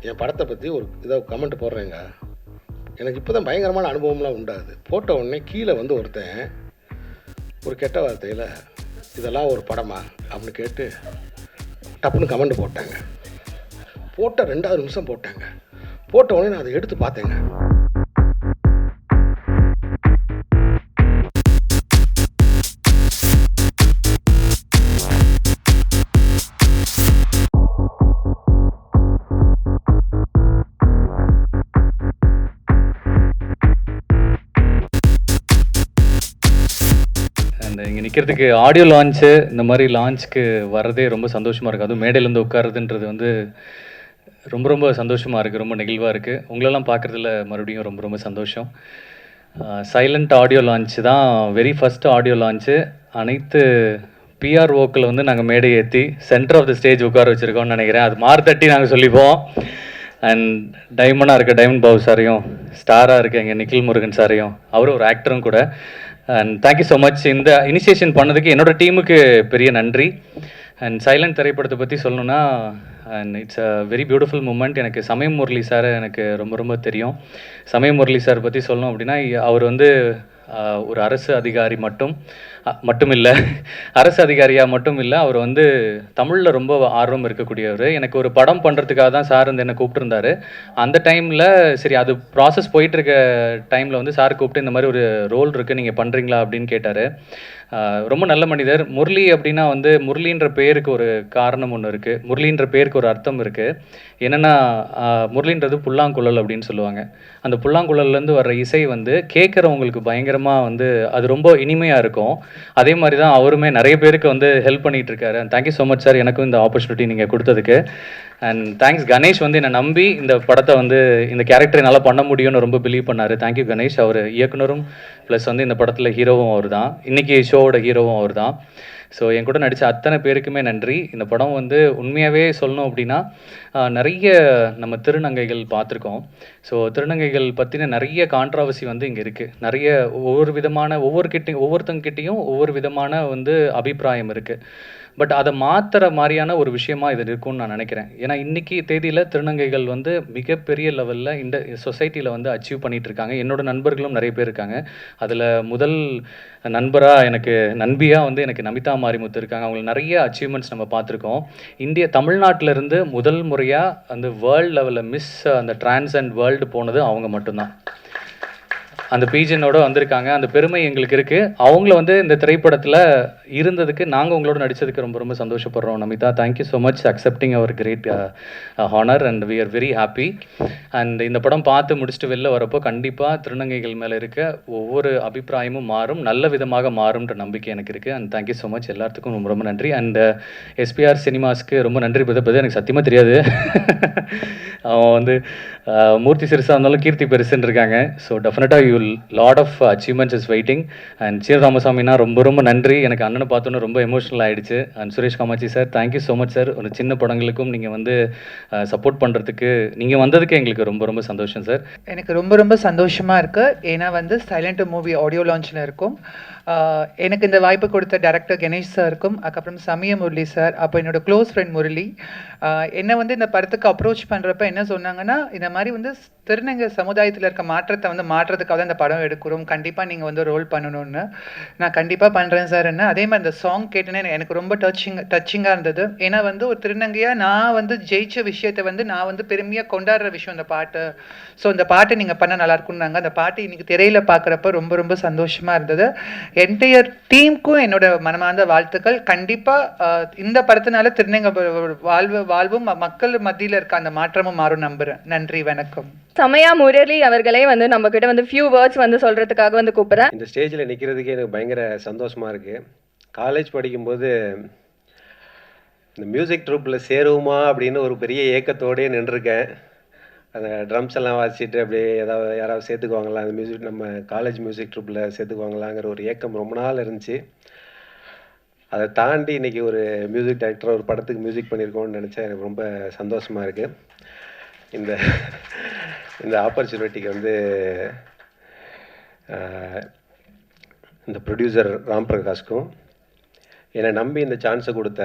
என் படத்தை பற்றி ஒரு இதை கமெண்ட் போடுறேங்க. எனக்கு இப்போ தான் பயங்கரமான அனுபவம்லாம் உண்டாகுது. போட்ட உடனே கீழே வந்து ஒருத்தன் ஒரு கெட்ட வார்த்தையில் இதெல்லாம் ஒரு படமா அப்படின்னு கேட்டு டப்புன்னு கமெண்ட் போட்டாங்க. போட்ட 2வது நிமிஷம் போட்டாங்க. போட்ட உடனே நான் அதை எடுத்து பார்த்தேங்க. இங்கே நிற்கிறதுக்கு ஆடியோ லான்ச்சு இந்த மாதிரி லான்ச்சுக்கு வர்றதே ரொம்ப சந்தோஷமாக இருக்குது. அதுவும் மேடையிலேருந்து உட்காருதுன்றது வந்து ரொம்ப ரொம்ப சந்தோஷமாக இருக்குது, ரொம்ப நெகிழ்வாக இருக்குது. உங்களெல்லாம் பார்க்குறதுல மறுபடியும் ரொம்ப ரொம்ப சந்தோஷம். சைலண்ட் ஆடியோ லான்ச்சு தான் வெரி ஃபஸ்ட் ஆடியோ லான்ச்சு. அனைத்து பிஆர்ஓக்களை வந்து நாங்கள் மேடை ஏற்றி சென்டர் ஆஃப் த ஸ்டேஜ் உட்கார வச்சுருக்கோம்னு நினைக்கிறேன். அது மார்த்தட்டி நாங்கள் சொல்லிப்போம். அண்ட் டைமண்டாக இருக்க டைமண்ட் பாபு சாரையும், ஸ்டாராக இருக்க எங்கள் நிக்கில் முருகன் சாரையும், அவரும் ஒரு ஆக்டரும் கூட. And thank you so much. இந்த இனிஷியேஷன் பண்ணதுக்கு என்னோடய டீமுக்கு பெரிய நன்றி. அண்ட் சைலண்ட் திரைப்படத்தை பற்றி சொல்லணுன்னா, and it's a very beautiful moment. எனக்கு சமயம் முரளி சார் எனக்கு ரொம்ப ரொம்ப தெரியும். சமயம் முரளி சார் பற்றி சொல்லணும் அப்படின்னா, அவர் வந்து ஒரு அரசு அதிகாரி மட்டும் இல்லை, அரசு அதிகாரியாக மட்டும் இல்லை, அவர் வந்து தமிழில் ரொம்ப ஆர்வம் இருக்கக்கூடியவர். எனக்கு ஒரு படம் பண்ணுறதுக்காக தான் சார் வந்து என்னை கூப்பிட்டுருந்தாரு. அந்த டைமில் சரி அது ப்ராசஸ் போயிட்டுருக்க டைமில் வந்து சார் கூப்பிட்டு இந்த மாதிரி ஒரு ரோல் இருக்குது, நீங்கள் பண்ணுறீங்களா அப்படின்னு கேட்டார். ரொம்ப நல்ல மனிதர். முரளி அப்படின்னா வந்து முரளின்ற பேருக்கு ஒரு காரணம் ஒன்று இருக்குது, முரளின்ற பேருக்கு ஒரு அர்த்தம் இருக்குது. என்னென்னா முரளின்றது புல்லாங்குழல் அப்படின்னு சொல்லுவாங்க. அந்த புல்லாங்குழல்லேருந்து வர்ற இசை வந்து கேட்குறவங்களுக்கு பயங்கரமாக வந்து அது ரொம்ப இனிமையாக இருக்கும். அதே மாதிரி தான் அவருமே நிறைய பேருக்கு வந்து ஹெல்ப் பண்ணிகிட்டு இருக்காரு. And thank you so much sir, எனக்கும் இந்த ஆப்பர்ச்சுனிட்டி நீங்கள் கொடுத்ததுக்கு. அண்ட் தேங்க்ஸ் கணேஷ், வந்து என்னை நம்பி இந்த படத்தை வந்து இந்த கேரக்டரை நல்லா பண்ண முடியும்னு ரொம்ப பிலீவ் பண்ணார். தேங்க்யூ கணேஷ். அவர் இயக்குனரும் ப்ளஸ் வந்து இந்த படத்தில் ஹீரோவும் அவர் தான், இன்றைக்கி ஷோவோட ஹீரோவும் அவர் தான். ஸோ என் கூட நடித்த அத்தனை பேருக்குமே நன்றி. இந்த படம் வந்து உண்மையாகவே சொல்லணும் அப்படின்னா, நிறைய நம்ம திருநங்கைகள் பார்த்துருக்கோம். ஸோ திருநங்கைகள் பற்றின நிறைய கான்ட்ராவர்சி வந்து இங்கே இருக்குது. நிறைய ஒவ்வொருத்தங்கிட்டையும் ஒவ்வொரு விதமான வந்து அபிப்பிராயம் இருக்குது. பட் அதை மாற்றுற மாதிரியான ஒரு விஷயமா இது இருக்கும்னு நான் நினைக்கிறேன். ஏன்னா இன்றைக்கி தேதியில் திருநங்கைகள் வந்து மிகப்பெரிய லெவலில் இந்த சொசைட்டியில் வந்து அச்சீவ் பண்ணிகிட்ருக்காங்க. என்னோடய நண்பர்களும் நிறைய பேர் இருக்காங்க. அதில் முதல் நண்பியாக வந்து எனக்கு நமிதா மாரிமுத்து இருக்காங்க. அவங்களுக்கு நிறைய அச்சீவ்மெண்ட்ஸ் நம்ம பார்த்துருக்கோம். தமிழ்நாட்டிலேருந்து முதல் முறையாக அந்த வேர்ல்டு லெவலில் மிஸ் அந்த டிரான்ஸ் அண்ட் வேர்ல்டு போனது அவங்க மட்டும்தான். அந்த பீஜனோட வந்திருக்காங்க. அந்த பெருமை எங்களுக்கு இருக்குது. அவங்கள வந்து இந்த திரைப்படத்தில் இருந்ததுக்கு, நாங்கள் உங்களோட நடித்ததுக்கு ரொம்ப ரொம்ப சந்தோஷப்படுறோம். Namitha, thank you so much accepting our great honour and we are very happy. And இந்த படம் பார்த்து முடிச்சுட்டு வெளில வரப்போ கண்டிப்பாக திருநங்கைகள் மேலே இருக்க ஒவ்வொரு அபிப்பிராயமும் மாறும், நல்ல விதமாக மாறும்ன்ற நம்பிக்கை எனக்கு இருக்குது. அண்ட் தேங்க்யூ ஸோ மச் எல்லாத்துக்கும் ரொம்ப ரொம்ப நன்றி. அண்ட் எஸ்பிஆர் சினிமாஸ்க்கு ரொம்ப நன்றி. பற்றி எனக்கு சத்தியமாக தெரியாது. அவன் வந்து மூர்த்தி சிறுசாக இருந்தாலும் கீர்த்தி பெருசுன்னு இருக்காங்க. ஸோ டெஃபினட்டாக you lot of achievements is waiting. And சீரராமசாமினா ரொம்ப ரொம்ப நன்றி. எனக்கு அண்ணனை பார்த்தோன்னே ரொம்ப எமோஷனல் ஆகிடுச்சு. And Suresh Kamatchi sir, thank you so much sir. ஒரு சின்ன படங்களுக்கும் நீங்கள் வந்து சப்போர்ட் பண்ணுறதுக்கு, நீங்கள் வந்ததுக்கு எங்களுக்கு ரொம்ப ரொம்ப சந்தோஷம் சார். எனக்கு ரொம்ப ரொம்ப சந்தோஷமாக இருக்குது. ஏன்னா வந்து சைலண்ட் மூவி ஆடியோ லான்ச்சில் இருக்கும். எனக்கு இந்த வாய்ப்பு கொடுத்த டைரக்டர் கணேஷ் சாருக்கும், அதுக்கப்புறம் சமய முரளி சார், அப்போ என்னோடய க்ளோஸ் ஃப்ரெண்ட் முரளி என்னை வந்து இந்த படத்துக்கு அப்ரோச் பண்ணுறப்ப என்ன சொன்னாங்கன்னா, இந்த மாதிரி வந்து திருநங்கை சமுதாயத்தில் இருக்க மாற்றத்தை வந்து மாற்றுறதுக்காக தான் இந்த படம் எடுக்கிறோம், கண்டிப்பாக நீங்கள் வந்து ரோல் பண்ணணும்னு. நான் கண்டிப்பாக பண்ணுறேன் சார் என்ன. அதே மாதிரி இந்த சாங் கேட்டேன்னே எனக்கு ரொம்ப டச்சிங்காக இருந்தது. ஏன்னா வந்து ஒரு திருநங்கையாக நான் வந்து ஜெயிச்ச விஷயத்தை வந்து நான் வந்து பெருமையாக கொண்டாடுற விஷயம் இந்த பாட்டு. ஸோ இந்த பாட்டை நீங்கள் பண்ண நல்லாயிருக்குன்னாங்க. அந்த பாட்டு இன்றைக்கி திரையில் பார்க்குறப்ப ரொம்ப ரொம்ப சந்தோஷமாக இருந்தது. என்டையர் டீமுக்கும் என்னோட மனமார்ந்த வாழ்த்துக்கள். கண்டிப்பாக இந்த படத்தினால திருநங்கை வாழ்வும் மக்கள் மத்தியில் இருக்க அந்த மாற்றமும் மாறும் நம்புகிறேன். நன்றி, வணக்கம். சமயா முரளி அவர்களே வந்து நம்ம கிட்ட வந்து ஃபியூ வேர்ட்ஸ் வந்து சொல்கிறதுக்காக வந்து கூப்பிட்றேன். இந்த ஸ்டேஜில் நிற்கிறதுக்கே எனக்கு பயங்கர சந்தோஷமாக இருக்குது. காலேஜ் படிக்கும்போது இந்த மியூசிக் ட்ரூப்பில் சேருவோமா அப்படின்னு ஒரு பெரிய ஏக்கத்தோடயே நின்றுருக்கேன். அந்த ட்ரம்ஸ் எல்லாம் வாசிச்சுட்டு அப்படியே யாராவது சேர்த்துக்குவாங்களா, அந்த மியூசிக் நம்ம காலேஜ் மியூசிக் ட்ரூப்பில் சேர்த்துக்குவாங்களாங்கிற ஒரு ஏக்கம் ரொம்ப நாள் இருந்துச்சு. அதை தாண்டி இன்றைக்கி ஒரு மியூசிக் டைரக்டர் ஒரு படத்துக்கு மியூசிக் பண்ணியிருக்கோன்னு நினச்சா எனக்கு ரொம்ப சந்தோஷமாக இருக்குது. இந்த ஆப்பர்ச்சுனிட்டிக்கு வந்து இந்த ப்ரொடியூசர் ராம் பிரகாஷ்க்கும், என்னை நம்பி இந்த சான்ஸை கொடுத்த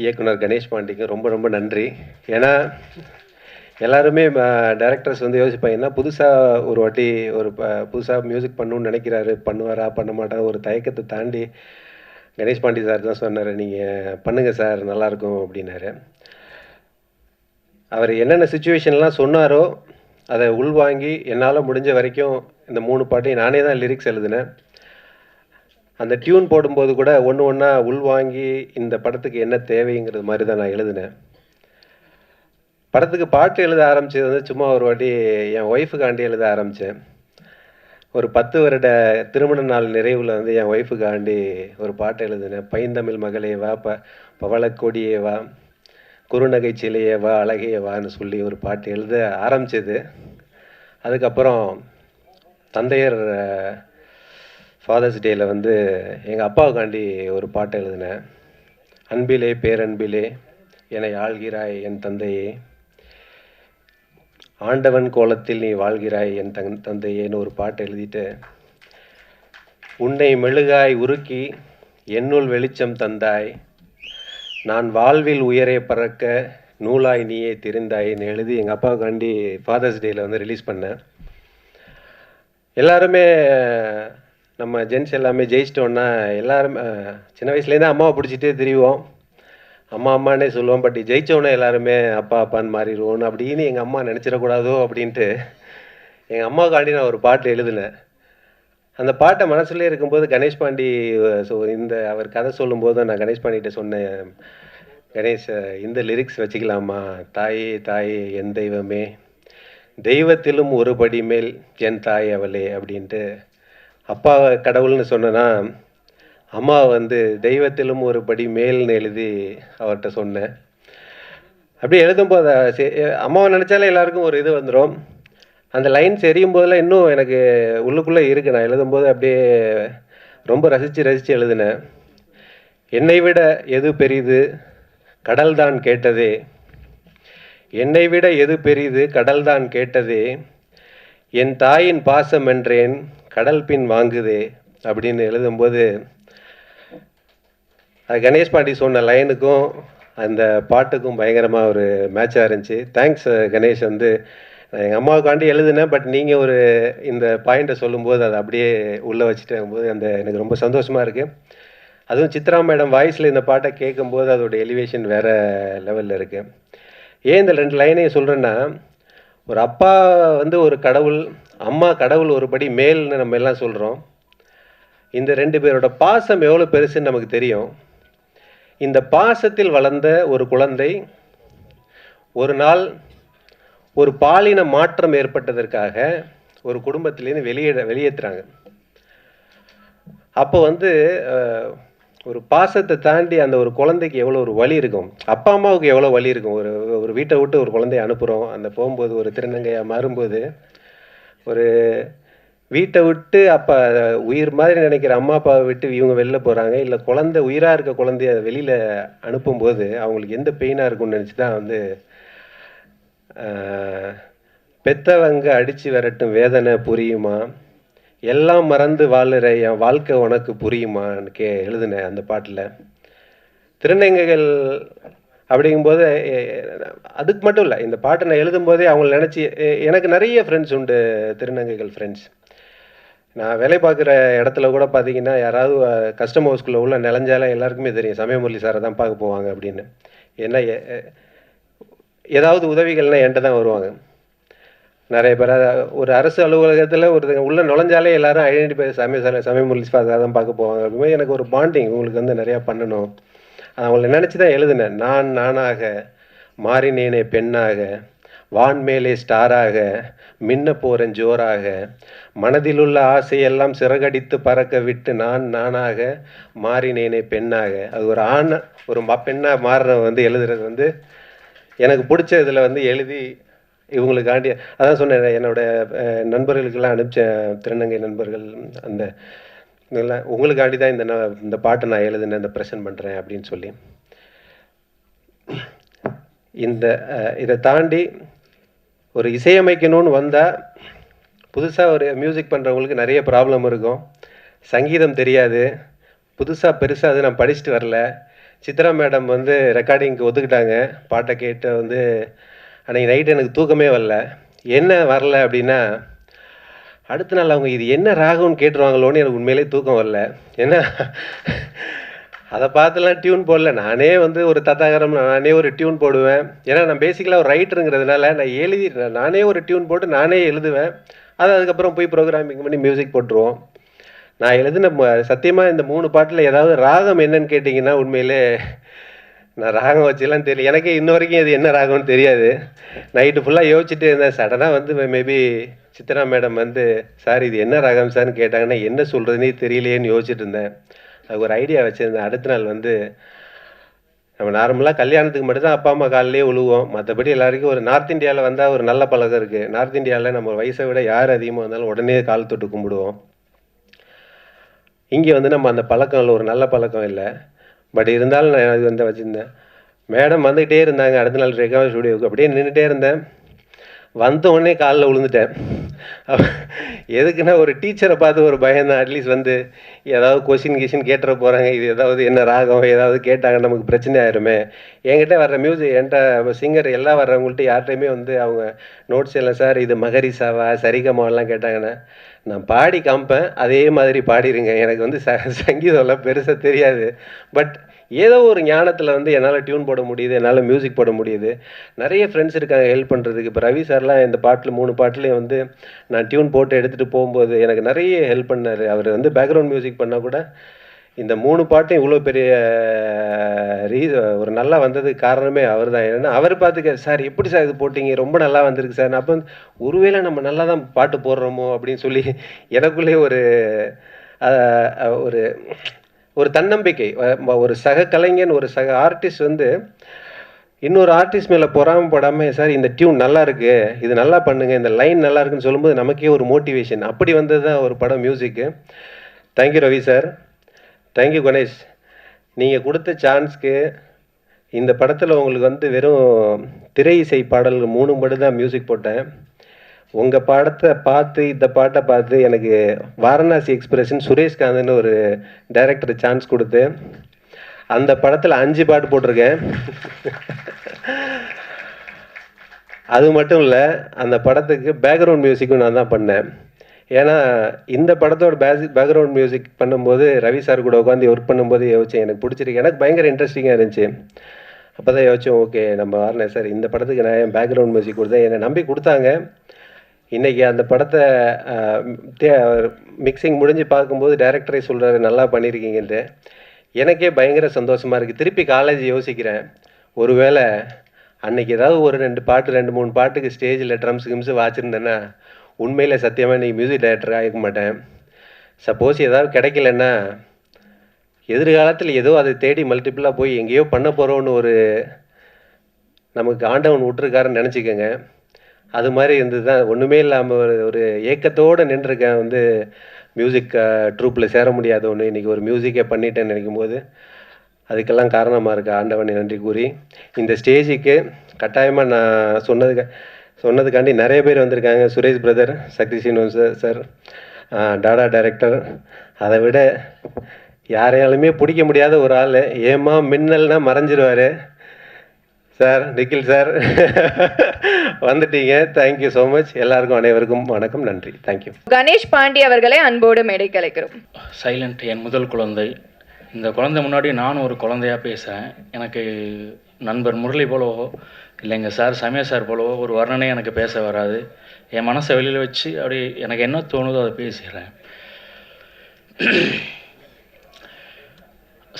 இயக்குனர் கணேஷ் பாண்டிக்கு ரொம்ப ரொம்ப நன்றி. ஏன்னா எல்லாருமே டைரக்டர்ஸ் வந்து யோசிப்பாங்கன்னா புதுசாக ஒரு வாட்டி ஒரு புதுசாக மியூசிக் பண்ணணும்னு நினைக்கிறாரு, பண்ணுவாரா பண்ண மாட்டாரா ஒரு தயக்கத்தை தாண்டி கணேஷ் பாண்டி சார் தான் சொன்னார், நீங்கள் பண்ணுங்கள் சார் நல்லாயிருக்கும் அப்படின்னாரு. அவர் என்னென்ன சுச்சுவேஷன்லாம் சொன்னாரோ அதை உள்வாங்கி என்னால் முடிஞ்ச வரைக்கும் இந்த 3 பாட்டையும் நானே தான் லிரிக்ஸ் எழுதினேன். அந்த டியூன் போடும்போது கூட ஒன்று ஒன்றா உள்வாங்கி இந்த படத்துக்கு என்ன தேவைங்கிறது மாதிரி தான் நான் எழுதினேன். படத்துக்கு பாட்டு எழுத ஆரம்பித்தது வந்து சும்மா ஒரு வாட்டி என் ஒய்ஃபுக்காண்டி எழுத ஆரம்பித்தேன். ஒரு 10 வருட திருமண நாள் நிறைவில் வந்து என் ஒய்ஃபுக்காண்டி ஒரு பாட்டு எழுதினேன். பைந்தமிழ் மகளே வா, பவளக்கொடியே வா, குறுநகை சிலையே வா, அழகையே வான்னு சொல்லி ஒரு பாட்டு எழுத ஆரம்பிச்சது. அதுக்கப்புறம் தந்தையர் ஃபாதர்ஸ் டேயில் வந்து எங்கள் அப்பாவுக்காண்டி ஒரு பாட்டு எழுதினேன். அன்பிலே பேரன்பிலே என்னை ஆள்கிறாய் என் தந்தையே, ஆண்டவன் கோலத்தில் நீ வாழ்கிறாய் என் தந்தையேன்னு ஒரு பாட்டு எழுதிட்டு, உன்னை மெழுகாய் உருக்கி என்னுள் வெளிச்சம் தந்தாய், நான் வாழ்வில் உயரே பறக்க நூலாய் நீயே திரிந்தாயின்னு எழுதி எங்கள் அப்பாவுக்காண்டி ஃபாதர்ஸ் டேயில் வந்து ரிலீஸ் பண்ணேன். எல்லாருமே நம்ம ஜென்ஸ் எல்லாமே ஜெயிச்சிட்டோன்னா எல்லாருமே சின்ன வயசுலேருந்தே அம்மாவை பிடிச்சிட்டே திரிவோம், அம்மா அம்மானே சொல்லுவோம். பட் ஜெயித்தவொன்னே எல்லாருமே அப்பா அப்பான்னு மாறிடுவோன்னு அப்படின்னு எங்கள் அம்மா நினச்சிடக்கூடாதோ அப்படின்ட்டு எங்கள் அம்மாவுக்காண்டி நான் ஒரு பாட்டு எழுதினேன். அந்த பாட்டை மனசுலேயே இருக்கும்போது கணேஷ் பாண்டி இந்த அவர் கதை சொல்லும்போது நான் கணேஷ் பாண்டிகிட்ட சொன்னேன், கணேஷ் இந்த லிரிக்ஸ் வச்சுக்கலாமா, தாயே தாயே என் தெய்வமே, தெய்வத்திலும் ஒரு படி மேல் என் தாய் அவளே அப்படின்ட்டு. அப்பா கடவுள்னு சொன்னேன்னா அம்மா வந்து தெய்வத்திலும் ஒரு படி மேல்னு எழுதி அவர்கிட்ட சொன்னேன். அப்படி எழுதும்போது அம்மாவை நினச்சாலே எல்லாருக்கும் ஒரு இது வந்துடும். அந்த லைன்ஸ் எரியும் போதெல்லாம் இன்னும் எனக்கு உள்ளுக்குள்ளே இருக்குது. நான் எழுதும்போது அப்படியே ரொம்ப ரசித்து எழுதினேன். என்னை விட எது பெரிது கடல் தான் கேட்டதே, என்னை விட எது பெரிது கடல் தான் கேட்டதே, என் தாயின் பாசம் என்றேன் கடல் பின் வாங்குதே அப்படின்னு எழுதும்போது அது கணேஷ் பாண்டி சொன்ன லைனுக்கும் அந்த பாட்டுக்கும் பயங்கரமாக ஒரு மேட்சாக இருந்துச்சு. தேங்க்ஸ் கணேஷ். வந்து எங்கள் அம்மாவுக்காண்டி எழுதினேன், பட் நீங்கள் ஒரு இந்த பாயிண்ட்டை சொல்லும்போது அதை அப்படியே உள்ளே வச்சுட்டு போது அந்த எனக்கு ரொம்ப சந்தோஷமாக இருக்குது. அதுவும் சித்ரா மேடம் வாய்ஸில் இந்த பாட்டை கேட்கும்போது அதோடய எலிவேஷன் வேறு லெவலில் இருக்குது. ஏன் இந்த 2 லைனையும் சொல்கிறேன்னா, ஒரு அப்பா வந்து ஒரு கடவுள், அம்மா கடவுள் ஒரு படி மேல்னு நம்ம எல்லாம் சொல்கிறோம். இந்த 2 பேரோட பாசம் எவ்வளோ பெருசுன்னு நமக்கு தெரியும். இந்த பாசத்தில் வளர்ந்த ஒரு குழந்தை ஒரு நாள் ஒரு பாலின மாற்றம் ஏற்பட்டதற்காக ஒரு குடும்பத்திலேருந்து வெளியேற்றுறாங்க. அப்போ வந்து ஒரு பாசத்தை தாண்டி அந்த ஒரு குழந்தைக்கு எவ்வளோ ஒரு வலி இருக்கும், அப்பா அம்மாவுக்கு எவ்வளோ வலி இருக்கும். ஒரு வீட்டை விட்டு ஒரு குழந்தைய அனுப்புகிறோம், அந்த போகும்போது ஒரு திருநங்கையாக மாறும்போது ஒரு வீட்டை விட்டு அப்போ உயிர் மாதிரி நினைக்கிற அம்மா அப்பாவை விட்டு இவங்க வெளில போகிறாங்க, இல்லை குழந்தை உயிராக இருக்க குழந்தைய வெளியில் அனுப்பும்போது அவங்களுக்கு எந்த பெயினாக இருக்கும்னு நினச்சி தான் வந்து பெத்தவங்க அடித்து விரட்டும் வேதனை புரியுமா, எல்லாம் மறந்து வாழுற என் வாழ்க்கை உனக்கு புரியுமான்னு எழுதினேன் அந்த பாட்டில். திருநங்கைகள் அப்படிங்கும்போது அதுக்கு மட்டும் இல்லை, இந்த பாட்டை நான் எழுதும்போதே அவங்கள நினச்சி எனக்கு நிறைய ஃப்ரெண்ட்ஸ் உண்டு, திருநங்கைகள் ஃப்ரெண்ட்ஸ். நான் வேலை பார்க்குற இடத்துல கூட பார்த்தீங்கன்னா யாராவது கஸ்டம் ஹவுஸ்குள்ளே உள்ள நிலஞ்சாலே எல்லாருக்குமே தெரியும் சமயமுரளி சாரை தான் பார்க்க போவாங்க அப்படின்னு. ஏன்னா ஏதாவது உதவிகள்னால் என்கிட்ட தான் வருவாங்க நிறைய பேர். ஒரு அரசு அலுவலகத்தில் ஒரு உள்ள நுழைஞ்சாலே எல்லாரும் ஐடென்டிஃபை சமயமுரளி சாரை தான் பார்க்க போவாங்க. அப்படிங்கும்போது எனக்கு ஒரு பாண்டிங் உங்களுக்கு வந்து நிறையா பண்ணணும். அவங்கள நினச்சி தான் எழுதினேன். நான் நானாக மாறினேனே பெண்ணாக, வான்மேலே ஸ்டாராக மின்ன போகிறேன் ஜோராக, மனதிலுள்ள ஆசையெல்லாம் சிறகடித்து பறக்க விட்டு நான் நானாக மாறினேனே பெண்ணாக. அது ஒரு ஒரு பெண்ணாக மாறின வந்து எழுதுறது வந்து எனக்கு பிடிச்ச இதில் வந்து எழுதி இவங்களுக்காண்டி அதான் சொன்னேன். என்னோடய நண்பர்களுக்கெல்லாம் அனுப்பிச்ச திருநங்கை நண்பர்கள் அந்த இதெல்லாம் உங்களுக்காண்டி தான் இந்த பாட்டை நான் எழுதுனேன், இந்த ப்ரெசென்ட் பண்ணுறேன் அப்படின்னு சொல்லி. இதை தாண்டி ஒரு இசையமைக்கணும்னு வந்தால் புதுசாக ஒரு மியூசிக் பண்ணுறவங்களுக்கு நிறைய ப்ராப்ளம் இருக்கும். சங்கீதம் தெரியாது, புதுசாக பெருசாக அது நான் படிச்சுட்டு வரல. சித்ரா மேடம் வந்து ரெக்கார்டிங்க்கு ஒத்துக்கிட்டாங்க. பாட்டை கேட்டு வந்து அன்றைக்கி நைட்டு எனக்கு தூக்கமே வரல. என்ன வரல அப்படின்னா, அடுத்த நாள் அவங்க இது என்ன ராகம்னு கேட்டுருவாங்களோன்னு எனக்கு உண்மையிலேயே தூக்கம் வரல. ஏன்னா அதை பார்த்துலாம் டியூன் போடல. நானே வந்து ஒரு தத்தாகரம் நானே ஒரு டியூன் போடுவேன். ஏன்னா நான் பேசிக்கலாக ஒரு ரைட்டருங்கிறதுனால நானே ஒரு டியூன் போட்டு நானே எழுதுவேன். அதுக்கப்புறம் போய் ப்ரோக்ராமிங் பண்ணி மியூசிக் போட்டுருவோம். நான் எழுதின சத்தியமாக இந்த 3 பாட்டில் ஏதாவது ராகம் என்னன்னு கேட்டிங்கன்னா உண்மையிலே நான் ராகம் வச்சுலாம் தெரியல. எனக்கே இன்ன வரைக்கும் அது என்ன ராகம்னு தெரியாது. நைட்டு ஃபுல்லாக யோசிச்சுட்டே இருந்தேன். சடனாக வந்து மேபி சித்ரா மேடம் வந்து சார் இது என்ன ராகம் சார்னு கேட்டாங்கன்னா என்ன சொல்கிறதுனே தெரியலையேன்னு யோசிச்சுட்டு இருந்தேன். அதுக்கு ஒரு ஐடியா வச்சுருந்தேன். அடுத்த நாள் வந்து நம்ம நார்மலாக கல்யாணத்துக்கு மட்டும்தான் அப்பா அம்மா காலிலே உழுவோம். மற்றபடி எல்லாருக்கும் ஒரு நார்த் இந்தியாவில் வந்தால் ஒரு நல்ல பழக்கம் இருக்குது. நார்த் இந்தியாவில் நம்ம வயசை விட யார் அதிகமாக வந்தாலும் உடனே கால் தொட்டு கும்பிடுவோம். இங்கே வந்து நம்ம அந்த பழக்கம் இல்லை, ஒரு நல்ல பழக்கம் இல்லை. பட் இருந்தாலும் நான் அது வந்து வச்சுருந்தேன். மேடம் வந்துக்கிட்டே இருந்தாங்க அடுத்த நாள் ரெக்கார்ட் ஸ்டுடியோவுக்கு. அப்படியே நின்றுட்டே இருந்தேன். வந்த உடனே காலில் விழுந்துட்டேன். எதுக்குன்னா ஒரு டீச்சரை பார்த்து ஒரு பயம்தான். அட்லீஸ்ட் வந்து ஏதாவது கொஷின் கேட்டுற போகிறாங்க, இது ஏதாவது என்ன ராகம் ஏதாவது கேட்டாங்க நமக்கு பிரச்சனை ஆயிருமே. என்கிட்ட வர்ற என்கிட்ட சிங்கர் எல்லாம் வர்றவங்கள்ட்ட யார்கிட்டையுமே வந்து அவங்க நோட்ஸ் எல்லாம் சார் இது மகரிசாவா சரிகமாவெல்லாம் கேட்டாங்கன்னா நான் பாடி காமிப்பேன், அதே மாதிரி பாடிடுங்க. எனக்கு வந்து சங்கீதம்லாம் பெருசாக தெரியாது. பட் ஏதோ ஒரு ஞானத்தில் வந்து என்னால் டியூன் போட முடியுது, என்னால் மியூசிக் போட முடியுது. நிறைய ஃப்ரெண்ட்ஸ் இருக்காங்க ஹெல்ப் பண்ணுறதுக்கு. இப்போ ரவி சார்லாம் இந்த பாட்டில் 3 பாட்டிலையும் வந்து நான் டியூன் போட்டு எடுத்துகிட்டு போகும்போது எனக்கு நிறைய ஹெல்ப் பண்ணார். அவர் வந்து பேக்ரவுண்ட் மியூசிக் பண்ணால் கூட இந்த 3 பாட்டும் இவ்வளோ பெரிய ஒரு நல்லா வந்ததுக்கு காரணமே அவர் தான். ஏன்னா அவர் பார்த்துக்க சார் எப்படி சார் இது போட்டிங்க ரொம்ப நல்லா வந்திருக்கு சார். அப்போ ஒருவேளை நம்ம நல்லா தான் பாட்டு போடுறோமோ அப்படின்னு சொல்லி எனக்குள்ளே ஒரு ஒரு ஒரு தன்னம்பிக்கை. ஒரு சக கலைஞன் ஒரு சக ஆர்டிஸ்ட் வந்து இன்னொரு ஆர்டிஸ்ட் மேலே பொறாமப்படாமல் சார் இந்த டியூன் நல்லா இருக்கு, இது நல்லா பண்ணுங்க, இந்த லைன் நல்லா இருக்குன்னு சொல்லும்போது நமக்கே ஒரு மோட்டிவேஷன். அப்படி வந்தது தான் ஒரு படம் மியூசிக்கு. Thank you Ravi sir, thank you Ganesh. நீங்கள் கொடுத்த சான்ஸ்க்கு இந்த படத்தில் உங்களுக்கு வந்து வெறும் திரை இசை பாடல்கள் 3 மட்டும் தான் மியூசிக் போட்டேன். உங்கள் படத்தை பார்த்து இந்த பாட்டை பார்த்து எனக்கு வாரணாசி எக்ஸ்பிரஷன் சுரேஷ்காந்த்னு ஒரு டைரக்டர் சான்ஸ் கொடுத்து அந்த படத்தில் 5 பாட்டு போட்டிருக்கேன். அது மட்டும் இல்லை, அந்த படத்துக்கு பேக்ரவுண்ட் மியூசிக்கும் நான் தான் பண்ணேன். ஏன்னா இந்த படத்தோட பேக்ரவுண்ட் மியூசிக் பண்ணும்போது ரவி சார் கூட உட்காந்து ஒர்க் பண்ணும்போது யோசிச்சேன் எனக்கு பிடிச்சிருக்கு, எனக்கு பயங்கர இன்ட்ரெஸ்டிங்காக இருந்துச்சு. அப்போ தான் யோசித்தோம் ஓகே நம்ம வாரணாசி சார் இந்த படத்துக்கு நான் பேக்ரவுண்ட் மியூசிக் கொடுத்தேன், என்னை நம்பி கொடுத்தாங்க. இன்றைக்கி அந்த படத்தை மிக்சிங் முடிஞ்சு பார்க்கும்போது டைரக்டரே சொல்கிறாரு நல்லா பண்ணியிருக்கீங்கன்ட்டு. எனக்கே பயங்கர சந்தோஷமாக இருக்குது. திருப்பி காலேஜ் யோசிக்கிறேன், ஒருவேளை அன்றைக்கி ஏதாவது ஒரு 2 பாட்டு 2-3 பாட்டுக்கு ஸ்டேஜில் ட்ரம்ஸ் கிம்ஸு வாச்சிருந்தேன்னா உண்மையில் சத்தியமாக இன்றைக்கி மியூசிக் டைரக்டராக இருக்க மாட்டேன். சப்போஸ் ஏதாவது கிடைக்கலன்னா எதிர்காலத்தில் ஏதோ அதை தேடி மல்டிப்புளாக போய் எங்கேயோ பண்ண போகிறோன்னு ஒரு நமக்கு ஆண்டவன் விட்டுருக்காருன்னு நினச்சிக்கோங்க. அது மாதிரி இருந்து தான் ஒன்றுமே இல்லாமல் ஒரு ஏக்கத்தோடு நின்றுருக்கேன். வந்து மியூசிக் ட்ரூப்பில் சேர முடியாத ஒன்று இன்றைக்கி ஒரு மியூசிக்கை பண்ணிட்டேன்னு நினைக்கும் போது அதுக்கெல்லாம் காரணமாக இருக்க ஆண்டவனை நன்றி கூறி இந்த ஸ்டேஜுக்கு கட்டாயமாக நான் சொன்னதுக்காண்டி நிறைய பேர் வந்திருக்காங்க. சுரேஷ் பிரதர், சக்தி சீனிவாசன் சார், டாடா டைரக்டர், அதை விட யாரையாலுமே பிடிக்க முடியாத ஒரு ஆள், ஏமா மின்னல்னா மறைஞ்சிருவார் சார், நிக்கில் சார் வந்துட்டீங்க. Thank you so much. எல்லாருக்கும் அனைவருக்கும் வணக்கம், நன்றி, தேங்க்யூ. கணேஷ் பாண்டி அவர்களை அன்போடு மேடை கலைக்கிறோம். சைலண்ட் என் முதல் குழந்தை. இந்த குழந்தை முன்னாடி நானும் ஒரு குழந்தையாக பேசுகிறேன். எனக்கு நண்பர் முரளி போலவோ இல்லைங்க சார் சமய சார் போலவோ ஒரு வர்ணனை எனக்கு பேச வராது. என் மனசை வெளியில் வச்சு அப்படி எனக்கு என்ன தோணுதோ அதை பேசுகிறேன்.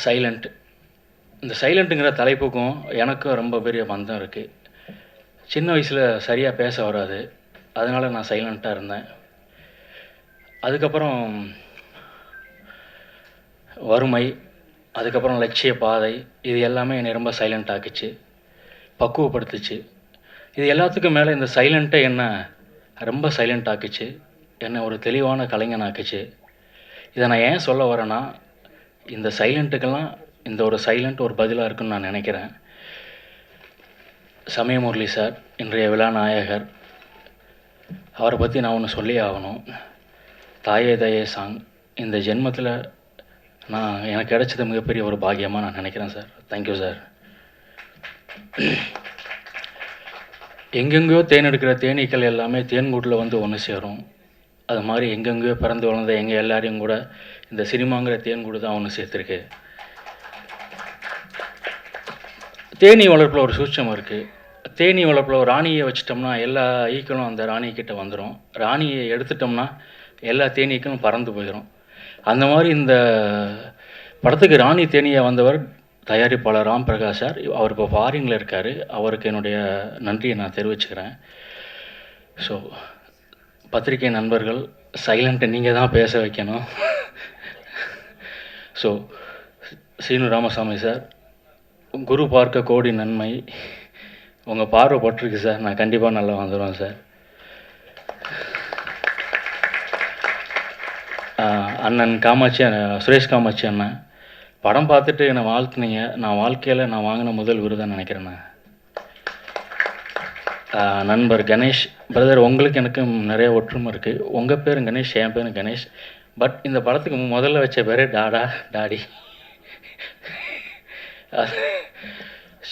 சைலண்ட், இந்த சைலண்ட்டுங்கிற தலைப்புக்கும் எனக்கும் ரொம்ப பெரிய பந்தம் இருக்குது. சின்ன வயசில் சரியாக பேச வராது, அதனால் நான் சைலண்ட்டாக இருந்தேன். அதுக்கப்புறம் வறுமை, அதுக்கப்புறம் லட்சிய பாதை, இது எல்லாமே என்னை ரொம்ப சைலண்ட் ஆக்குச்சு, பக்குவப்படுத்துச்சு. இது எல்லாத்துக்கும் மேலே இந்த சைலண்ட்டை என்னை ரொம்ப சைலண்ட் ஆக்குச்சு, என்னை ஒரு தெளிவான கலைஞன் ஆக்குச்சு. இதை நான் ஏன் சொல்ல வரேன்னா, இந்த சைலண்ட்டுக்கெல்லாம் இந்த ஒரு சைலண்ட் ஒரு பதிலாக இருக்குன்னு நான் நினைக்கிறேன். சமயமுரளி சார் இன்றைய விழா நாயகர், அவரை பற்றி நான் ஒன்று சொல்லி ஆகணும். தாயே தயே சாங் இந்த ஜென்மத்தில் எனக்கு கிடைச்சது மிகப்பெரிய ஒரு பாக்கியமாக நான் நினைக்கிறேன் சார். Thank you sir. எங்கெங்கேயோ தேன் எடுக்கிற தேனீக்கள் எல்லாமே தேன்கூட்டில் வந்து ஒன்று சேரும். அது மாதிரி எங்கெங்கேயோ பிறந்து வளர்ந்த எங்கள் எல்லாரையும் கூட இந்த சினிமாங்கிற தேன்கூடு தான் ஒன்று சேர்த்துருக்கு. தேனீ வளர்ப்பில் ஒரு சூட்சம் இருக்குது. தேனீ வளர்ப்பில் ஒரு ராணியை வச்சிட்டோம்னா எல்லா ஈக்களும் அந்த ராணிக்கிட்ட வந்துடும். ராணியை எடுத்துட்டோம்னா எல்லா தேனீக்களும் பறந்து போயிடும். அந்த மாதிரி இந்த படத்துக்கு ராணி தேனியாக வந்தவர் தயாரிப்பாளர் ராம் பிரகாஷ் சார். அவர் இப்போ ஃபாரினில் இருக்கார். அவருக்கு என்னுடைய நன்றியை நான் தெரிவிச்சுக்கிறேன். ஸோ பத்திரிகை நண்பர்கள், சைலண்ட்டை நீங்கள் தான் பேச வைக்கணும். ஸோ சீனு ராமசாமி சார், குரு பார்க்க கோடி நன்மை. உங்கள் பார்வை பட்டிருக்கு சார். நான் கண்டிப்பாக நல்லா வந்துடுவேன் சார். அண்ணன் காமாட்சி, சுரேஷ் காமாட்சி அண்ணன், படம் பார்த்துட்டு என்னை வாழ்த்துனீங்க. நான் வாழ்க்கையில் நான் வாங்கின முதல் விருதாக நினைக்கிறேண்ணே. நண்பர் கணேஷ் பிரதர், உங்களுக்கு எனக்கும் நிறைய ஒற்றுமை இருக்குது. உங்கள் பேரும் கணேஷ், என் பேரும் கணேஷ். பட் இந்த படத்துக்கு முதல்ல வச்ச பேர் டாடா டாடி.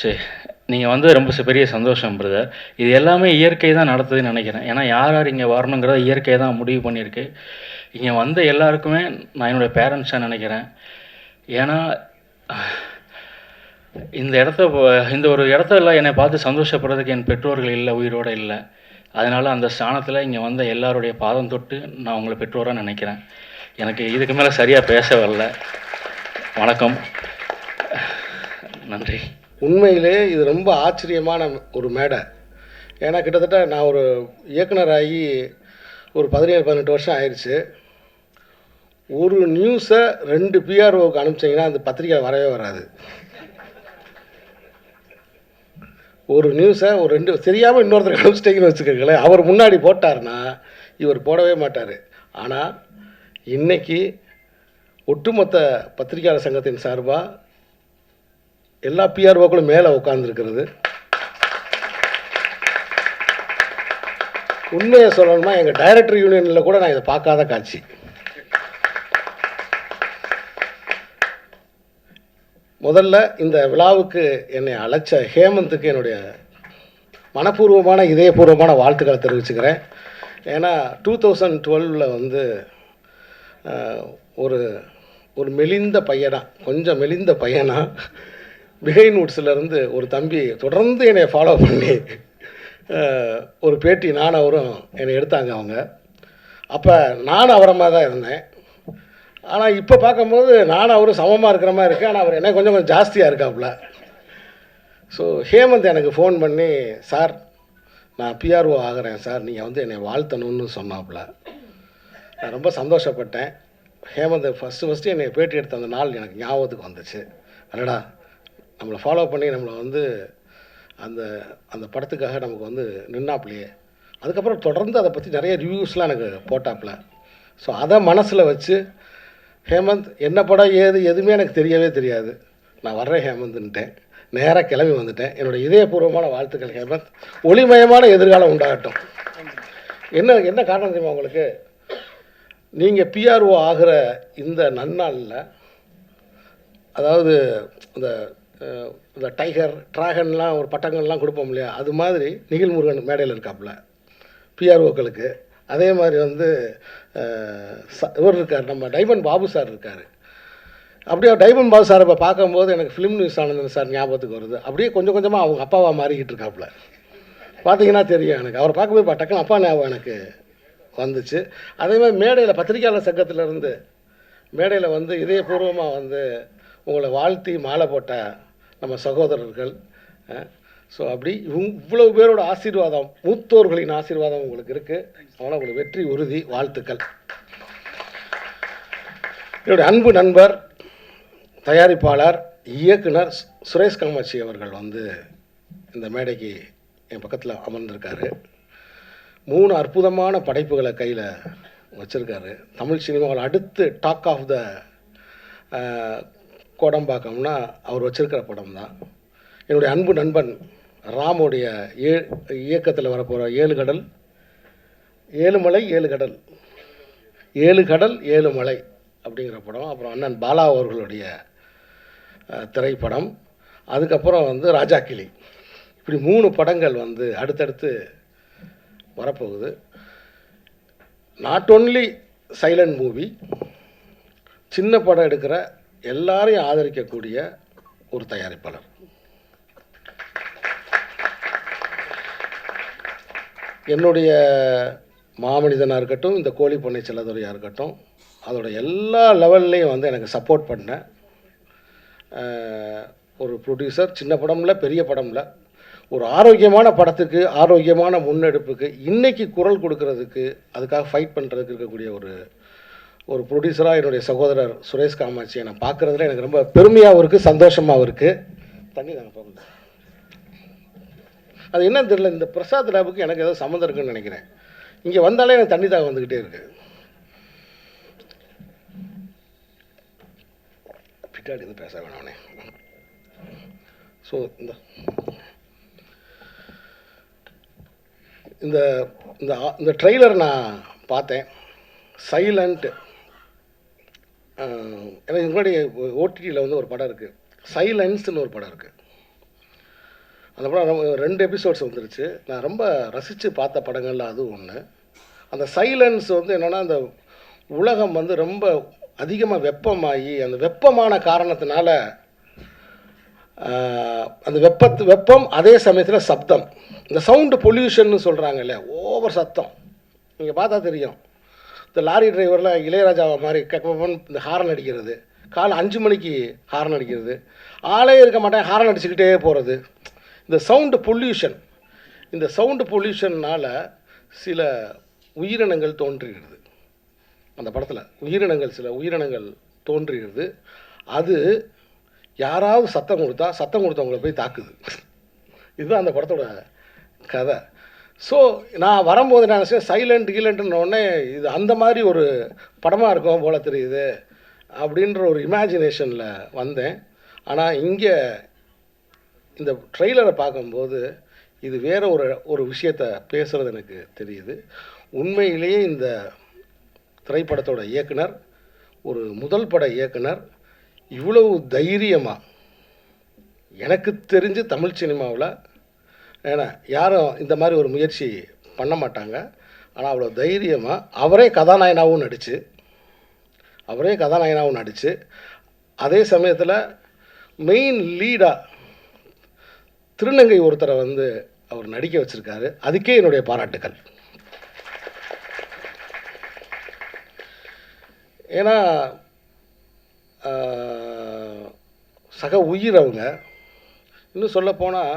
சரி, நீங்கள் வந்து ரொம்ப பெரிய சந்தோஷம் பிரதர். இது எல்லாமே இயற்கை தான் நடத்துதுன்னு நினைக்கிறேன். ஏன்னா யார் யார் இங்கே வரணுங்கிறத இயற்கை தான் முடிவு பண்ணியிருக்கு. இங்கே வந்த எல்லாருக்குமே நான் என்னுடைய பேரண்ட்ஸாக நினைக்கிறேன். ஏன்னா இந்த ஒரு இடத்துல என்னை பார்த்து சந்தோஷப்படுறதுக்கு என் பெற்றோர்கள் இல்லை, உயிரோடு இல்லை. அதனால் அந்த ஸ்தானத்தில் இங்கே வந்த எல்லாருடைய பாதம் தொட்டு நான் உங்களை பெற்றோராக நினைக்கிறேன். எனக்கு இதுக்கு மேலே சரியாக பேச வரல. வணக்கம், நன்றி. உண்மையிலே இது ரொம்ப ஆச்சரியமான ஒரு மேடை. ஏன்னா கிட்டத்தட்ட நான் ஒரு இயக்குனராகி ஒரு 17-18 வருஷம் ஆயிடுச்சு. ஒரு நியூஸை 2 பிஆர்ஓவுக்கு அனுப்பிச்சிங்கன்னா அந்த பத்திரிக்கை வரவே வராது. ஒரு நியூஸை ஒரு 2 தெரியாமல் இன்னொருத்தருக்கு அனுப்பிச்சிட்டிங்கன்னு வச்சுக்கோங்களேன், அவர் முன்னாடி போட்டார்னா இவர் போடவே மாட்டார். ஆனால் இன்றைக்கி ஒட்டுமொத்த பத்திரிகையாளர் சங்கத்தின் சார்பாக எல்லா பிஆர்ஓக்களும் மேலே உட்காந்துருக்கிறது. உண்மையை சொல்லணும்னா எங்கள் டைரக்டர் யூனியனில் கூட நான் இதை பார்க்காத காட்சி. முதல்ல இந்த விழாவுக்கு என்னை அழைச்ச ஹேமந்துக்கு என்னுடைய மனப்பூர்வமான இதயபூர்வமான வாழ்த்துக்களை தெரிவிச்சுக்கிறேன். ஏன்னா 2012 வந்து ஒரு மெலிந்த பையனா, கொஞ்சம் மெலிந்த பையனா பிஹைண்ட் வுட்ஸ்லேருந்து ஒரு தம்பி தொடர்ந்து என்னை ஃபாலோ பண்ணி ஒரு பேட்டி நானும் அவரும் என்னை எடுத்தாங்க அவங்க. அப்போ நானும் அவரை மாதிரி தான் இருந்தேன். ஆனால் இப்போ பார்க்கும்போது நானும் அவரும் சமமாக இருக்கிற மாதிரி இருக்கேன். ஆனால் அவர் என்ன கொஞ்சம் ஜாஸ்தியாக இருக்காப்புல. ஸோ ஹேமந்த் எனக்கு ஃபோன் பண்ணி, சார் நான் பிஆர்ஓ ஆகிறேன் சார், நீங்கள் வந்து என்னை வாழ்த்தணும்னு சொன்னாப்புல. நான் ரொம்ப சந்தோஷப்பட்டேன். ஹேமந்த் ஃபஸ்ட்டு என்னை பேட்டி எடுத்த அந்த நாள் எனக்கு ஞாபகத்துக்கு வந்துச்சு. அடடா, நம்மளை ஃபாலோ பண்ணி நம்மளை வந்து அந்த படத்துக்காக நமக்கு வந்து நின்னாப்புலையே. அதுக்கப்புறம் தொடர்ந்து அதை பற்றி நிறைய ரிவ்யூஸ்லாம் எனக்கு போட்டாப்புல. ஸோ அதை மனசில் வச்சு ஹேமந்த் என்ன படம் எதுவுமே எனக்கு தெரியவே தெரியாது, நான் வர்றேன் ஹேமந்த்ன்ட்டேன். நேராக கிளம்பி வந்துட்டேன். என்னுடைய இதயபூர்வமான வாழ்த்துக்கள் ஹேமந்த். ஒளிமயமான எதிர்காலம் உண்டாகட்டும். என்ன காரணம் தெரியுமா உங்களுக்கு? நீங்கள் பிஆர்ஓ ஆகிற இந்த நன்னாளில், அதாவது இந்த டைகர் ட்ராகன்லாம் ஒரு பட்டங்கள்லாம் கொடுப்போம் இல்லையா, அது மாதிரி நிகில் முருகன் மேடையில் இருக்காப்புல பிஆர்ஓக்களுக்கு. அதே மாதிரி வந்து இவர் இருக்கார், நம்ம டைமண்ட் பாபு சார் இருக்கார். அப்படியே டைமண்ட் பாபு சார் இப்போ பார்க்கும்போது எனக்கு ஃபிலிம் நியூஸ் ஆனந்தன் சார் ஞாபகத்துக்கு வருது. அப்படியே கொஞ்சம் கொஞ்சமாக அவங்க அப்பாவாக மாறிக்கிட்டு இருக்காப்புல. பார்த்தீங்கன்னா தெரியும் எனக்கு. அவரை பார்க்கும்போது டக்குன்னு அப்பா ஞாபகம் எனக்கு வந்துச்சு. அதே மாதிரி மேடையில் பத்திரிகையாளர் சங்கத்திலேருந்து மேடையில் வந்து இதயபூர்வமாக வந்து உங்களை வாழ்த்தி மாலை போட்ட நம்ம சகோதரர்கள். ஸோ அப்படி இவ்வளவு பேரோட ஆசீர்வாதம், மூத்தோர்களின் ஆசீர்வாதம் உங்களுக்கு இருக்குது. அதனால் உங்களுக்கு வெற்றி உறுதி. வாழ்த்துக்கள். என்னுடைய அன்பு நண்பர், தயாரிப்பாளர், இயக்குனர் சுரேஷ் காமாட்சி அவர்கள் வந்து இந்த மேடைக்கு என் பக்கத்தில் அமர்ந்திருக்காரு. 3 அற்புதமான படைப்புகளை கையில் வச்சுருக்காரு. தமிழ் சினிமாவில் அடுத்து டாக் ஆஃப் த கோடம்பாக்கம்னா அவர் வச்சுருக்கிற படம் தான். என்னுடைய அன்பு நண்பன் ராமுடைய இயக்கத்தில் வரப்போகிற 7 கடல் 7 மலை 7 கடல் 7 கடல் 7 மலை அப்படிங்கிற படம். அப்புறம் அண்ணன் பாலா அவர்களுடைய திரைப்படம். அதுக்கப்புறம் வந்து ராஜா கிளி. இப்படி 3 படங்கள் வந்து அடுத்தடுத்து வரப்போகுது. நாட் ஒன்லி சைலண்ட் மூவி, சின்ன படம் எடுக்கிற எல்லாரையும் ஆதரிக்கக்கூடிய ஒரு தயாரிப்பாளர். என்னுடைய மாமனிதனாக இருக்கட்டும், இந்த கோழி பண்ணை செல்லதுரையாக இருக்கட்டும், அதோட எல்லா லெவல்லையும் வந்து எனக்கு சப்போர்ட் பண்ண ஒரு ப்ரொடியூசர். சின்ன படம்ல, பெரிய படம்ல, ஒரு ஆரோக்கியமான படத்துக்கு, ஆரோக்கியமான முன்னெடுப்புக்கு, இன்றைக்கி குரல் கொடுக்கறதுக்கு, அதுக்காக ஃபைட் பண்ணுறதுக்கு இருக்கக்கூடிய ஒரு ப்ரொடியூசராக என்னுடைய சகோதரர் சுரேஷ் காமாட்சியை நான் பார்க்குறதுல எனக்கு ரொம்ப பெருமையாகவும் இருக்குது, சந்தோஷமாகவும் இருக்குது. தண்ணி தாங்க போகணும். அது என்னன்னு தெரியல, இந்த பிரசாத் லேபுக்கு எனக்கு ஏதோ சம்மந்தம் இருக்குன்னு நினைக்கிறேன். இங்கே வந்தாலே எனக்கு தண்ணி தாகம் வந்துக்கிட்டே இருக்கு. பின்னாடி இருந்து பேச வேணானே. ஸோ இந்த ட்ரெய்லர் நான் பார்த்தேன். சைலண்ட், எனக்கு முன்னாடி ஓடிடியில் வந்து ஒரு படம் இருக்குது, சைலன்ஸ்னு ஒரு படம் இருக்குது. அந்த படம் 2 எபிசோட்ஸ் வந்துருச்சு. நான் ரொம்ப ரசித்து பார்த்த படங்கள்ல அதுவும் ஒன்று. அந்த சைலன்ஸ் வந்து என்னென்னா, அந்த உலகம் வந்து ரொம்ப அதிகமாக வெப்பமாகி, அந்த வெப்பமான காரணத்தினால அந்த வெப்பம் அதே சமயத்தில் சப்தம், இந்த சவுண்டு பொல்யூஷன்னு சொல்கிறாங்க இல்லையா, ஓவர் சத்தம். நீங்கள் பார்த்தா தெரியும், இந்த லாரி டிரைவரில் இளையராஜாவை மாதிரி கப்பன் இந்த ஹாரன் அடிக்கிறது, காலை 5 மணிக்கு ஹாரன் அடிக்கிறது, ஆளே இருக்க மாட்டேன் ஹாரன் அடிச்சுக்கிட்டே போகிறது. இந்த சவுண்டு பொல்யூஷன், இந்த சவுண்டு பொல்யூஷன்னால் சில உயிரினங்கள் தோன்றுகிறது. அந்த படத்தில் சில உயிரினங்கள் தோன்றுகிறது. அது யாராவது சத்தம் கொடுத்தவங்களை போய் தாக்குது. இதுதான் அந்த படத்தோட கதை. ஸோ நான் வரும்போது நான் சைலண்ட் கீலண்ட்னோடனே இது அந்த மாதிரி ஒரு படமாக இருக்கும் போல தெரியுது அப்படின்ற ஒரு இமேஜினேஷனில் வந்தேன். ஆனால் இங்கே இந்த ட்ரெய்லரை பார்க்கும்போது இது வேறு ஒரு விஷயத்தை பேசுகிறது எனக்கு தெரியுது. உண்மையிலேயே இந்த திரைப்படத்தோட இயக்குனர், ஒரு முதல் பட இயக்குனர், இவ்வளவு தைரியமாக, எனக்கு தெரிஞ்சு தமிழ் சினிமாவில் ஏன்னா யாரும் இந்த மாதிரி ஒரு முயற்சி பண்ண மாட்டாங்க. ஆனால் அவ்வளோ தைரியமாக அவரே கதாநாயகனாகவும் நடித்து அதே சமயத்தில் மெயின் லீடாக திருநங்கை ஒருத்தரை வந்து அவர் நடிக்க வச்சுருக்காரு. அதுக்கே என்னுடைய பாராட்டுக்கள். ஏன்னா சக உயிர் அவங்க. இன்னும் சொல்லப்போனால்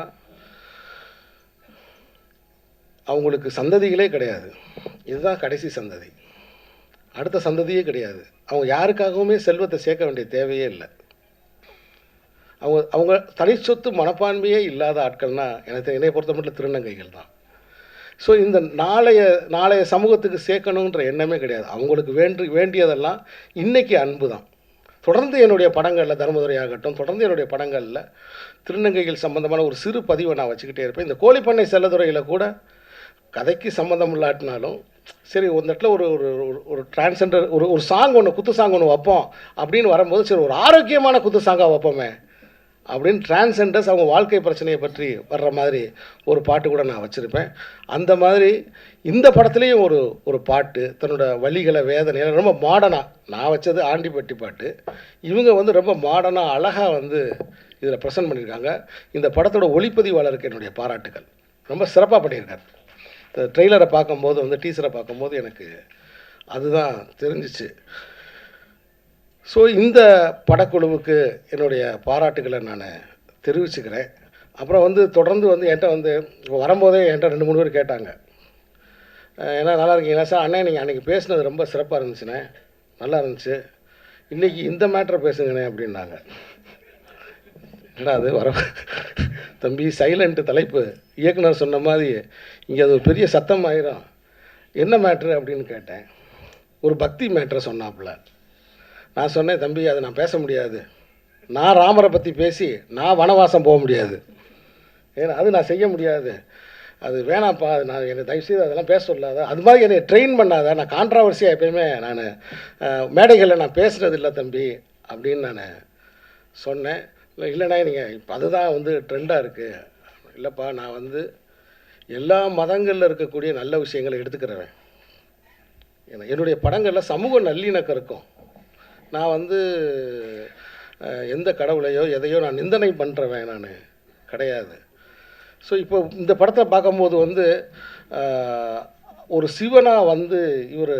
அவங்களுக்கு சந்ததிகளே கிடையாது. இதுதான் கடைசி சந்ததி, அடுத்த சந்ததியே கிடையாது. அவங்க யாருக்காகவுமே செல்வத்தை சேர்க்க வேண்டிய தேவையே இல்லை. அவங்க தனி சொத்து மனப்பான்மையே இல்லாத ஆட்கள்னால் என்னை பொறுத்த மட்டும் திருநங்கைகள் தான். ஸோ இந்த நாளைய சமூகத்துக்கு சேர்க்கணுன்ற எண்ணமே கிடையாது. அவங்களுக்கு வேண்டியதெல்லாம் இன்றைக்கி அன்பு தான். தொடர்ந்து என்னுடைய படங்களில், தர்மதுரை ஆகட்டும், தொடர்ந்து என்னுடைய படங்களில் திருநங்கைகள் சம்மந்தமான ஒரு சிறு பதிவை நான் வச்சுக்கிட்டே இருப்பேன். இந்த கோழிப்பண்ணை செல்லதுறையில் கூட கதைக்கு சம்மந்தம் இல்லாட்டினாலும் சரி, ஒரு இடத்துல ஒரு டிரான்ஸெண்டர் ஒரு சாங் ஒன்று, குத்து சாங் ஒன்று வைப்போம் அப்படின்னு வரும்போது, சரி ஒரு ஆரோக்கியமான குத்து சாங்காக வைப்போமே அப்படின்னு டிரான்ஸெண்டர்ஸ் அவங்க வாழ்க்கை பிரச்சனையை பற்றி வர்ற மாதிரி ஒரு பாட்டு கூட நான் வச்சுருப்பேன். அந்த மாதிரி இந்த படத்துலேயும் ஒரு பாட்டு தன்னோட வலிகளை, வேதனைகளை ரொம்ப மாடர்னாக, நான் வச்சது ஆண்டிப்பட்டி பாட்டு, இவங்க வந்து ரொம்ப மாடர்னாக அழகாக வந்து இதில் ப்ரெசென்ட் பண்ணியிருக்காங்க. இந்த படத்தோட ஒளிப்பதிவாளருக்கு என்னுடைய பாராட்டுகள். ரொம்ப சிறப்பாக பண்ணியிருக்காரு. இந்த ட்ரெய்லரை பார்க்கும்போது வந்து, டீசரை பார்க்கும்போது எனக்கு அதுதான் தெரிஞ்சிச்சு. ஸோ இந்த படக்குழுவுக்கு என்னுடைய பாராட்டுகளை நான் தெரிவிச்சுக்கிறேன். அப்புறம் வந்து தொடர்ந்து வந்து என்கிட்ட வந்து இப்போ வரும்போதே என்கிட்ட 2-3 பேர் கேட்டாங்க, ஏன்னா நல்லா இருக்கீங்களா சார், அண்ணே நீங்கள் அன்றைக்கி பேசுனது ரொம்ப சிறப்பாக இருந்துச்சுண்ணே, நல்லா இருந்துச்சு, இன்றைக்கி இந்த மேட்ரை பேசுங்கண்ணே அப்படின்னாங்க. என்னடா அது தம்பி, சைலண்ட் தலைப்பு, இயக்குனர் சொன்ன மாதிரி இங்கே அது ஒரு பெரிய சத்தம் ஆயிரும், என்ன மேட்ரு அப்படின்னு கேட்டேன். ஒரு பக்தி மேட்ரை சொன்னாப்புல. நான் சொன்னேன், தம்பி அதை நான் பேச முடியாது, நான் ராமரை பற்றி பேசி நான் வனவாசம் போக முடியாது, ஏன்னா அது நான் செய்ய முடியாது, அது வேணாம்ப்பா, அது நான் என்னை தயவுசெய்து அதெல்லாம் பேச சொல்லாத, அது மாதிரி என்னை ட்ரெயின் பண்ணாத, நான் கான்ட்ராவர்சியாக எப்பயுமே நான் மேடைகளில் நான் பேசுகிறது இல்லை தம்பி அப்படின்னு நான் சொன்னேன். இல்லைண்ணா நீங்கள் இப்போ அதுதான் வந்து ட்ரெண்டாக இருக்குது, இல்லைப்பா நான் வந்து எல்லா மதங்களில் இருக்கக்கூடிய நல்ல விஷயங்களை எடுத்துக்கிறவன். என்னுடைய படங்களில் சமூக நல்லிணக்கம் இருக்கும். நான் வந்து எந்த கடவுளையோ எதையோ நான் நிந்தனை பண்ணுறவன் நான் கிடையாது. ஸோ இப்போ இந்த படத்தை பார்க்கும்போது வந்து ஒரு சிவனாக வந்து இவர்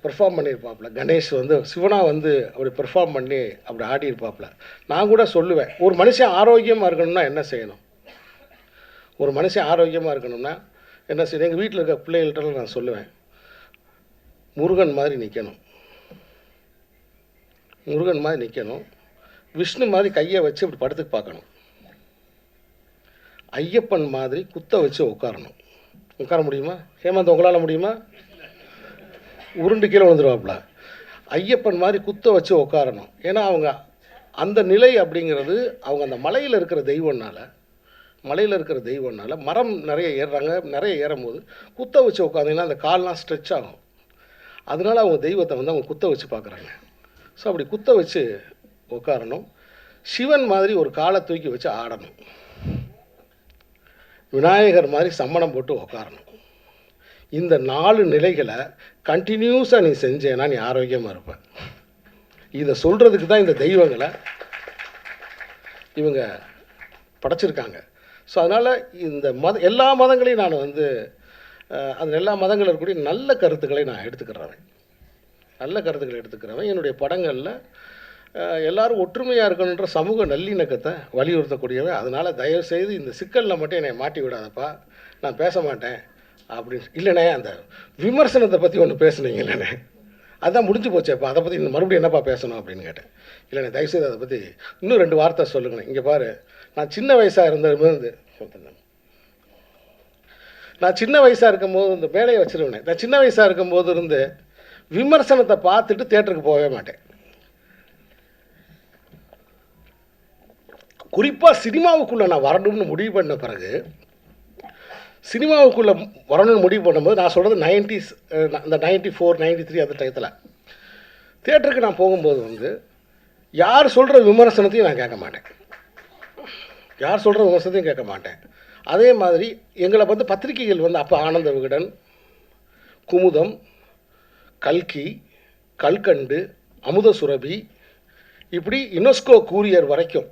பெர்ஃபார்ம் பண்ணியிருப்பாப்புல. கணேஷ் வந்து சிவனாக வந்து அப்படி பெர்ஃபார்ம் பண்ணி அப்படி ஆடி இருப்பாப்புல. நான் கூட சொல்லுவேன், ஒரு மனுஷன் ஆரோக்கியமாக இருக்கணும்னா என்ன செய்யணும், ஒரு மனுஷன் ஆரோக்கியமாக இருக்கணும்னா என்ன செய்யணும். எங்கள் வீட்டில் இருக்க பிள்ளைகள்கிட்ட நான் சொல்லுவேன், முருகன் மாதிரி நிற்கணும், முருகன் மாதிரி நிற்கணும், விஷ்ணு மாதிரி கையை வச்சு இப்படி படுத்துக்கு பார்க்கணும், ஐயப்பன் மாதிரி குத்த வச்சு உட்காரணும். உட்கார முடியுமா ஹேமந்த், உங்களால் முடியுமா? உருண்டு கீழே விழுந்துருவாப்புல. ஐயப்பன் மாதிரி குத்த வச்சு உட்காரணும். ஏன்னா அவங்க அந்த நிலை அப்படிங்கிறது அவங்க அந்த மலையில் இருக்கிற தெய்வம்னால மரம் நிறைய ஏறுறாங்க. நிறைய ஏறும்போது குத்த வச்சு உட்காந்திங்கன்னா அந்த கால்லாம் ஸ்ட்ரெச் ஆகும். அதனால அவங்க தெய்வத்தை வந்து அவங்க குத்த வச்சு பார்க்குறாங்க. ஸோ அப்படி குத்த வச்சு உட்காரணும். சிவன் மாதிரி ஒரு காலை தூக்கி வச்சு ஆடணும். விநாயகர் மாதிரி சம்மணம் போட்டு உட்காரணும். இந்த 4 நிலைகளை கண்டினியூஸாக நீ செஞ்சேன்னா நீ ஆரோக்கியமாக இருப்ப. இதை சொல்கிறதுக்கு தான் இந்த தெய்வங்களை இவங்க படைச்சிருக்காங்க. ஸோ அதனால் இந்த எல்லா மதங்களையும் நான் வந்து அந்த எல்லா மதங்களில் இருக்கக்கூடிய நல்ல கருத்துக்களை நான் எடுத்துக்கிறவன். என்னுடைய படங்களில் எல்லோரும் ஒற்றுமையாக இருக்கணுன்ற சமூக நல்லிணக்கத்தை வலியுறுத்தக்கூடியவன். அதனால் தயவுசெய்து இந்த சிக்கலில் மட்டும் என்னை மாட்டி விடாதப்பா, நான் பேச மாட்டேன் அப்படின்னு. இல்லைண்ணே, அந்த விமர்சனத்தை பற்றி ஒன்று பேசுனீங்க இல்லைண்ணே, அதுதான் முடிஞ்சு போச்சேப்பா, அதை பற்றி மறுபடியும் என்னப்பா பேசணும் அப்படின்னு கேட்டேன். இல்லைண்ணே, தயவுசெய்து அதை பற்றி இன்னும் 2 வார்த்தை சொல்லுங்கண்ணே. இங்கே பாரு, நான் சின்ன வயசாக இருக்கும்போது இந்த வேலையை வச்சுருவேன். நான் சின்ன வயசாக இருக்கும்போது இருந்து விமர்சனத்தை பார்த்துட்டு தேட்டருக்கு போகவே மாட்டேன். குறிப்பாக சினிமாவுக்குள்ளே நான் வரணும்னு முடிவு பண்ண பிறகு, சினிமாவுக்குள்ளே வரணும்னு முடிவு பண்ணும்போது, நான் சொல்கிறது 90s, அந்த 94, 93 அந்த டயத்தில் தேட்டருக்கு நான் போகும்போது வந்து யார் சொல்கிற விமர்சனத்தையும் நான் கேட்க மாட்டேன். அதே மாதிரி எங்களை வந்து பத்திரிகைகள் வந்து அப்போ ஆனந்த விகடன், குமுதம், கல்கி, கல்கண்டு, அமுத சுரபி, இப்படி யுனெஸ்கோ கூரியர் வரைக்கும்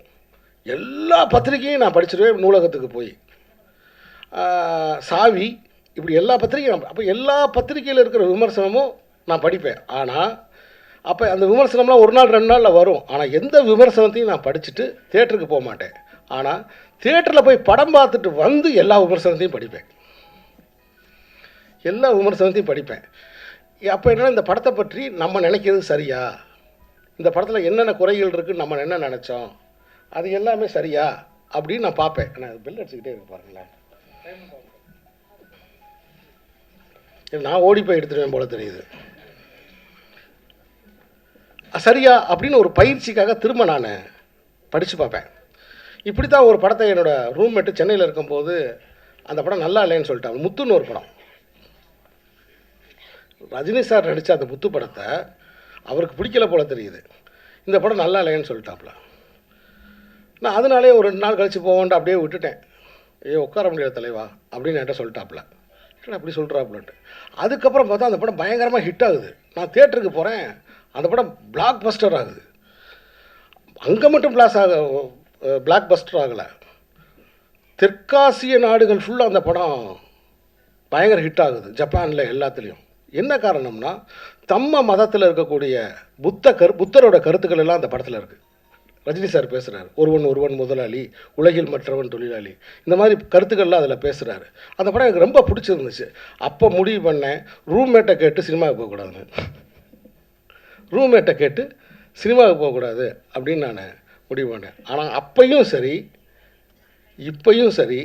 எல்லா பத்திரிகையும் நான் படிச்சிருவேன். நூலகத்துக்கு போய் சாவி, இப்படி எல்லா பத்திரிகையும், அப்போ எல்லா பத்திரிகையில் இருக்கிற விமர்சனமும் நான் படிப்பேன். ஆனால் அப்போ அந்த விமர்சனம்லாம் 1 நாள் 2 நாளில் வரும். ஆனால் எந்த விமர்சனத்தையும் நான் படிச்சுட்டு தேட்டருக்கு போக மாட்டேன். ஆனால் தேட்டரில் போய் படம் பார்த்துட்டு வந்து எல்லா விமர்சனத்தையும் படிப்பேன். அப்போ என்னென்னா, இந்த படத்தை பற்றி நம்ம நினைக்கிறது சரியா, இந்த படத்தில் என்னென்ன குறைகள் இருக்குதுன்னு நம்ம என்ன நினச்சோம், அது எல்லாமே சரியா அப்படின்னு நான் பார்ப்பேன். நான் பெல் அடிச்சுக்கிட்டே இருக்க பாருங்களேன், நான் ஓடி போய் எடுத்துடுவேன் போல தெரியுது. சரியா அப்படின்னு ஒரு பயிற்சிக்காக திரும்ப நான் படித்து பார்ப்பேன். இப்படி தான் ஒரு படத்தை என்னோடய ரூம்மேட்டு சென்னையில் இருக்கும்போது அந்த படம் நல்லா இல்லைன்னு சொல்லிட்டாங்க. முத்துன்னு ஒரு படம், ரஜினி சார் நடித்த அந்த முத்து படத்தை அவருக்கு பிடிக்கல போல தெரியுது. இந்த படம் நல்லா இல்லைன்னு சொல்லிட்டாப்புல. நான் அதனாலே ஒரு 2 நாள் கழித்து போவோன்ட்டு அப்படியே விட்டுட்டேன். உட்கார முடியாது தலைவா அப்படின்னு என்கிட்ட சொல்லிட்டாப்புல. அப்படி சொல்கிறாப்புலன்ட்டு. அதுக்கப்புறம் பார்த்தா அந்த படம் பயங்கரமாக ஹிட் ஆகுது. நான் தியேட்டருக்கு போகிறேன், அந்த படம் பிளாக் பஸ்டர் ஆகுது. அங்கே மட்டும் பிளாக் பஸ்டர் ஆகலை, தெற்காசிய நாடுகள் ஃபுல்லாக அந்த படம் பயங்கர ஹிட் ஆகுது, ஜப்பானில் எல்லாத்துலேயும். என்ன காரணம்னா, தம்ம மதத்தில் இருக்கக்கூடிய புத்தரோட கருத்துக்கள் எல்லாம் அந்த படத்தில் இருக்குது. ரஜினி சார் பேசுகிறார், ஒருவன் முதலாளி, உலகில் மற்றவன் தொழிலாளி, இந்த மாதிரி கருத்துக்கள்லாம் அதில் பேசுகிறாரு. அந்த படம் எனக்கு ரொம்ப பிடிச்சிருந்துச்சு. அப்போ முடிவு பண்ணேன், ரூம்மேட்டை கேட்டு சினிமாவுக்கு போகக்கூடாது அப்படின்னு நான் முடிவு பண்ணேன். ஆனால் அப்பையும் சரி இப்பையும் சரி,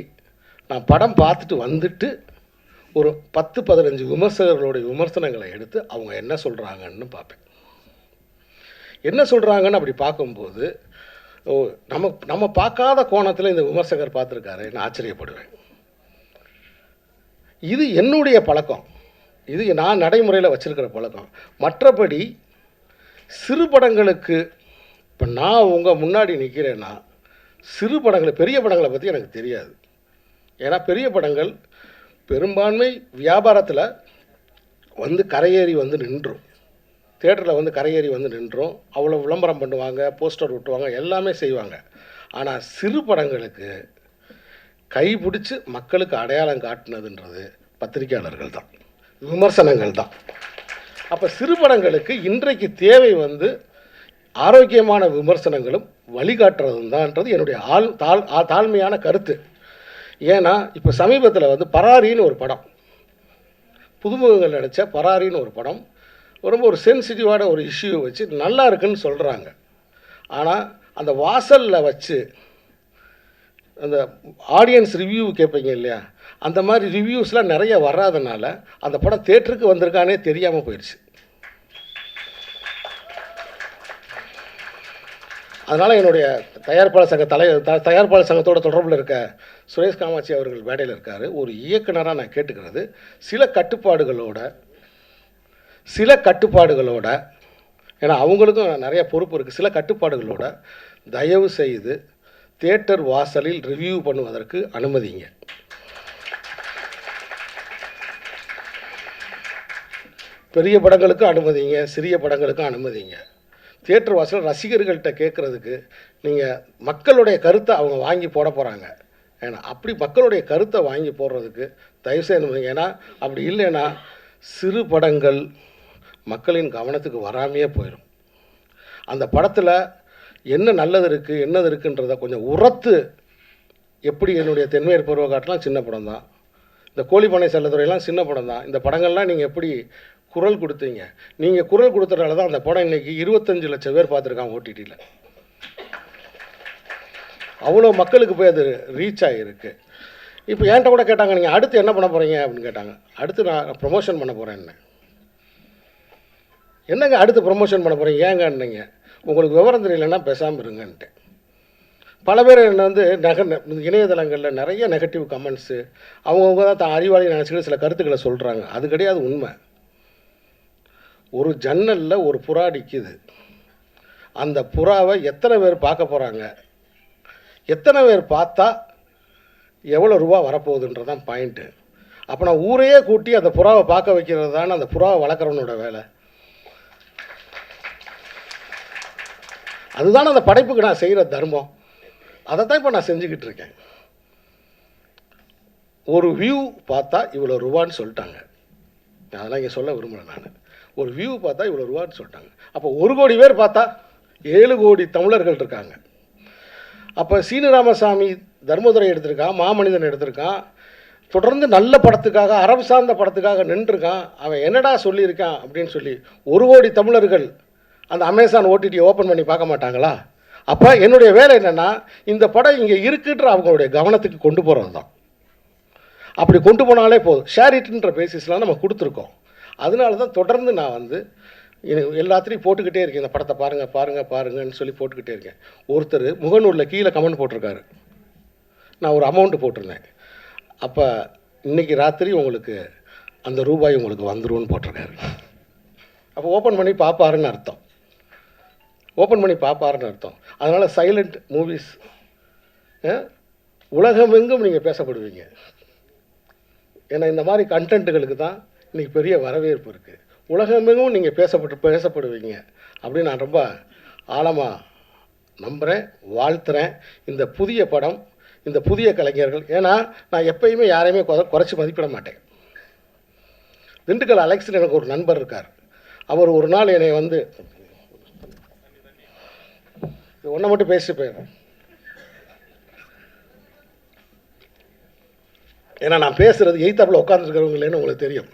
நான் படம் பார்த்துட்டு வந்துட்டு ஒரு 10-15 விமர்சகர்களுடைய விமர்சனங்களை எடுத்து அவங்க என்ன சொல்கிறாங்கன்னு பார்ப்பேன். என்ன சொல்கிறாங்கன்னு அப்படி பார்க்கும்போது, நம்ம பார்க்காத கோணத்தில் இந்த விமர்சகர் பார்த்துருக்காருன்னு ஆச்சரியப்படுவேன். இது என்னுடைய பழக்கம், இது நான் நடைமுறையில் வச்சுருக்கிற பழக்கம். மற்றபடி சிறு படங்களுக்கு இப்போ நான் உங்கள் முன்னாடி நிற்கிறேன்னா, சிறு படங்களை, பெரிய படங்களை பற்றி எனக்கு தெரியாது. ஏன்னா பெரிய படங்கள் பெரும்பான்மை வியாபாரத்தில் வந்து கரையேறி வந்து நின்றும், தியேட்டரில் வந்து கரையேறி வந்து நின்றும், அவ்வளோ விளம்பரம் பண்ணுவாங்க, போஸ்டர் ஒட்டுவாங்க, எல்லாமே செய்வாங்க. ஆனால் சிறு படங்களுக்கு கைப்பிடிச்சு மக்களுக்கு அடையாளம் காட்டினதுன்றது பத்திரிகையாளர்கள் தான், விமர்சனங்கள் தான். அப்போ சிறு படங்களுக்கு இன்றைக்கு தேவை வந்து ஆரோக்கியமான விமர்சனங்களும் வழிகாட்டுறதும் தான்ன்றது என்னுடைய தாழ்மையான கருத்து. ஏன்னா இப்போ சமீபத்தில் வந்து பராரின்னு ஒரு படம், புதுமுகங்கள் நடித்த பராரின்னு ஒரு படம், ரொம்ப ஒரு சென்சிட்டிவான ஒரு இஷ்யூவை வச்சு நல்லா இருக்குன்னு சொல்கிறாங்க. ஆனால் அந்த வாசலில் வச்சு அந்த ஆடியன்ஸ் ரிவ்யூ கேட்பீங்க இல்லையா, அந்த மாதிரி ரிவ்யூஸ்லாம் நிறைய வராதனால அந்த படம் தேட்டருக்கு வந்திருக்கானே தெரியாமல் போயிடுச்சு. அதனால் என்னுடைய தயாரிப்பாளர் சங்க தயாரிப்பாளர் சங்கத்தோட தொடர்பில் இருக்க சுரேஷ் காமாட்சி அவர்கள் மேடையில் இருக்கார். ஒரு இயக்குனராக நான் கேட்டுக்கிறது, சில கட்டுப்பாடுகளோட ஏன்னா அவங்களுக்கும் நிறைய பொறுப்பு இருக்குது, சில கட்டுப்பாடுகளோட தயவு செய்து தியேட்டர் வாசலில் ரிவ்யூ பண்ணுவதற்கு அனுமதிங்க. பெரிய படங்களுக்கு அனுமதிங்க, சிறிய படங்களுக்கும் அனுமதிங்க. தியேட்டர் வாசல் ரசிகர்கள்ட்ட கேட்குறதுக்கு நீங்கள் மக்களுடைய கருத்தை அவங்க வாங்கி போட போகிறாங்க. ஏன்னா அப்படி மக்களுடைய கருத்தை வாங்கி போடுறதுக்கு தயவுசெய்து அனுமதிங்க. ஏன்னா அப்படி இல்லைன்னா சிறு படங்கள் மக்களின் கவனத்துக்கு வராமையே போயிடும். அந்த படத்தில் என்ன நல்லது இருக்குது என்னது இருக்குன்றத கொஞ்சம் உரத்து, எப்படி என்னுடைய தென்மையர் பருவக்காட்டெலாம் சின்ன படம் தான், இந்த கோழிப்பனை செல்லத்துறையெல்லாம் சின்ன படம் தான், இந்த படங்கள்லாம் நீங்கள் எப்படி குரல் கொடுத்தீங்க, நீங்கள் குரல் கொடுத்தனால தான் அந்த படம் இன்றைக்கி 25 லட்சம் பேர் பார்த்துருக்காங்க ஓடிடியில். அவ்வளோ மக்களுக்கு போய் அது ரீச் ஆகிருக்கு. இப்போ என்கிட்ட கூட கேட்டாங்க, நீங்கள் அடுத்து என்ன பண்ண போகிறீங்க அப்படின்னு கேட்டாங்க. அடுத்து நான் ப்ரொமோஷன் பண்ண போகிறேன்னு. என்னங்க அடுத்து ப்ரொமோஷன் பண்ண போகிறீங்க ஏங்கன்னீங்க, உங்களுக்கு விவரம் தெரியலன்னா பேசாமல் இருங்கன்ட்டு. பல பேர் என்ன வந்து இணையதளங்களில் நிறைய நெகட்டிவ் கமெண்ட்ஸு, அவங்கவுங்க தான் அறிவாளி நினச்சிக்கிட்டு சில கருத்துக்களை சொல்கிறாங்க. அது கிடையாது உண்மை. ஒரு ஜன்னலில் ஒரு புறா நிற்கிது, அந்த புறாவை எத்தனை பேர் பார்க்க போகிறாங்க, எத்தனை பேர் பார்த்தா எவ்வளோ ரூபா வரப்போகுதுன்றதான் பாயிண்ட்டு. அப்போ நான் ஊரையே கூட்டி அந்த புறாவை பார்க்க வைக்கிறது தானே அந்த புறாவை வளர்க்குறவனோட வேலை. அதுதானே அந்த படைப்புக்கு நான் செய்கிற தர்மம். அதை தான் இப்போ நான் செஞ்சுக்கிட்டு இருக்கேன். ஒரு வியூ பார்த்தா இவ்வளோ ரூபான்னு சொல்லிட்டாங்க, அதெல்லாம் இங்கே சொல்ல விரும்புகிறேன் நான். ஒரு வியூ பார்த்தா இவ்வளோ ரூபான்னு சொல்லிட்டாங்க. அப்போ 1 கோடி பேர் பார்த்தா 7 கோடி தமிழர்கள் இருக்காங்க. அப்போ சீனு ராமசாமி தர்மதுரை எடுத்திருக்கான், மாமனிதன் எடுத்திருக்கான், தொடர்ந்து நல்ல படத்துக்காக அறம் சார்ந்த படத்துக்காக நின்றுருக்கான். அவன் என்னடா சொல்லியிருக்கான் அப்படின்னு சொல்லி 1 கோடி தமிழர்கள் அந்த அமேசான் ஓடிடியை ஓப்பன் பண்ணி பார்க்க மாட்டாங்களா? அப்போ என்னுடைய வேலை என்னென்னா, இந்த படம் இங்கே இருக்குன்ற அவங்களுடைய கவனத்துக்கு கொண்டு போகிறது தான். அப்படி கொண்டு போனாலே போதும். ஷேர் இட்ன்ற பேசிஸ்லாம் நம்ம கொடுத்துருக்கோம். அதனால தான் தொடர்ந்து நான் வந்து எல்லாத்துலேயும் போட்டுக்கிட்டே இருக்கேன், இந்த படத்தை பாருங்கள் பாருங்கள் பாருங்கன்னு சொல்லி போட்டுக்கிட்டே இருக்கேன். ஒருத்தர் முகநூலில் கீழே கமெண்ட் போட்டிருக்காரு, நான் ஒரு அமௌண்ட்டு போட்டிருந்தேன். அப்போ இன்றைக்கி ராத்திரி உங்களுக்கு அந்த ரூபாய் உங்களுக்கு வந்துரும்னு போட்டிருக்காரு. அப்போ ஓப்பன் பண்ணி பார்ப்பாருன்னு அர்த்தம், ஓப்பன் பண்ணி பார்ப்பாருன்னு அர்த்தம். அதனால் சைலண்ட் மூவிஸ் உலகமெங்கும் நீங்கள் பேசப்படுவீங்க. ஏன்னா இந்த மாதிரி கண்டென்ட்டுகளுக்கு தான் இன்றைக்கி பெரிய வரவேற்பு இருக்குது. உலகமெங்கும் நீங்கள் பேசப்படுவீங்க அப்படின்னு நான் ரொம்ப ஆழமாக நம்புகிறேன், வாழ்த்துறேன். இந்த புதிய படம், இந்த புதிய கலைஞர்கள், ஏன்னா நான் எப்பயுமே யாரையுமே குறைச்சி மதிப்பிட மாட்டேன். திண்டுக்கல் அலெக்ஸ்னு எனக்கு ஒரு நண்பர் இருக்கார். அவர் ஒரு நாள் என்னை வந்து ஒன்றை மட்டும் பேசிட்டு போயிடுறேன், ஏன்னா நான் பேசுகிறது எய்த்தாப்பில் உட்காந்துருக்கிறவங்களேன்னு உங்களுக்கு தெரியும்.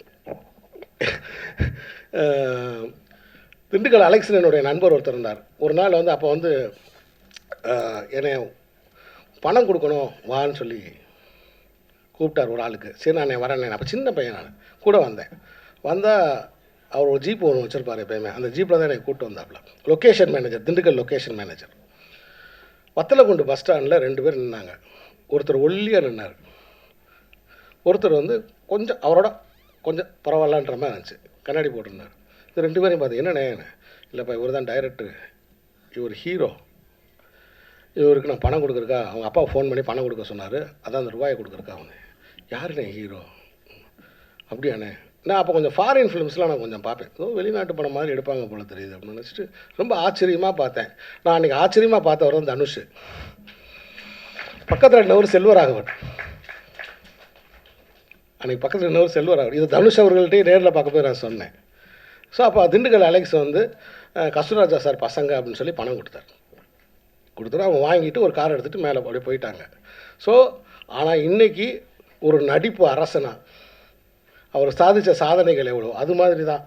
திண்டுக்கல் அலெக்ஸ்னு என்னுடைய நண்பர் ஒருத்தர் இருந்தார். ஒரு நாள் வந்து அப்போ வந்து என்னை பணம் கொடுக்கணும் வான்னு சொல்லி கூப்பிட்டார் ஒரு ஆளுக்கு. சரி நான் வரேன், அப்போ சின்ன பையன் நான் கூட வந்தேன். வந்தால் அவர் ஒரு ஜீப் ஒன்று வச்சுருப்பார் எப்பயுமே, அந்த ஜீப்பில் தான் என்னை கூப்பிட்டு வந்தாப்புல. Location manager, Dindigul location manager. Vathalagundu bus ஸ்டாண்டில் 2 பேர் நின்னாங்க. ஒருத்தர் ஒல்லியாக நின்னார், ஒருத்தர் வந்து கொஞ்சம் அவரோட கொஞ்சம் பரவாயில்லன்ற மாதிரி இருந்துச்சு, கண்ணாடி போட்டிருந்தார். இது 2 பேரையும் பார்த்து என்னண்ணே, இல்லைப்பா இவர் தான் டைரக்டர், இவர் ஹீரோ, இவருக்கு நான் பணம் கொடுக்குறக்கா அவங்க அப்பா ஃபோன் பண்ணி பணம் கொடுக்க சொன்னார், அதான் அந்த ரூபாயை கொடுக்குறக்கா அவனு. யாருண்ணே ஹீரோ? அப்படியாண்ணே. நான் அப்போ கொஞ்சம் ஃபாரின் ஃபிலிம்ஸ்லாம் நான் கொஞ்சம் பார்ப்பேன். ஏதோ வெளிநாட்டு படம் மாதிரி எடுப்பாங்க போல தெரியுது அப்படின்னு நினச்சிட்டு ரொம்ப ஆச்சரியமாக பார்த்தேன். நான் அன்றைக்கி ஆச்சரியமாக பார்த்தவர் வந்து தனுஷ். பக்கத்தில் இன்னொரு செல்வராகவன். அன்றைக்கி பக்கத்தில் இன்னொரு செல்வராகவன். இது தனுஷ் அவர்கள்ட்டே நேரில் பார்க்க போய் நான் சொன்னேன். ஸோ அப்போ திண்டுக்கல் அலெக்ஸ் வந்து கஸ்தூராஜா சார் பசங்க அப்படின்னு சொல்லி பணம் கொடுத்துட்டு அவங்க வாங்கிட்டு ஒரு கார் எடுத்துகிட்டு மேலே அப்படியே போயிட்டாங்க. ஸோ ஆனால் இன்றைக்கி ஒரு நடிப்பு அரசனா அவர் சாதித்த சாதனைகள் எவ்வளோ, அது மாதிரி தான்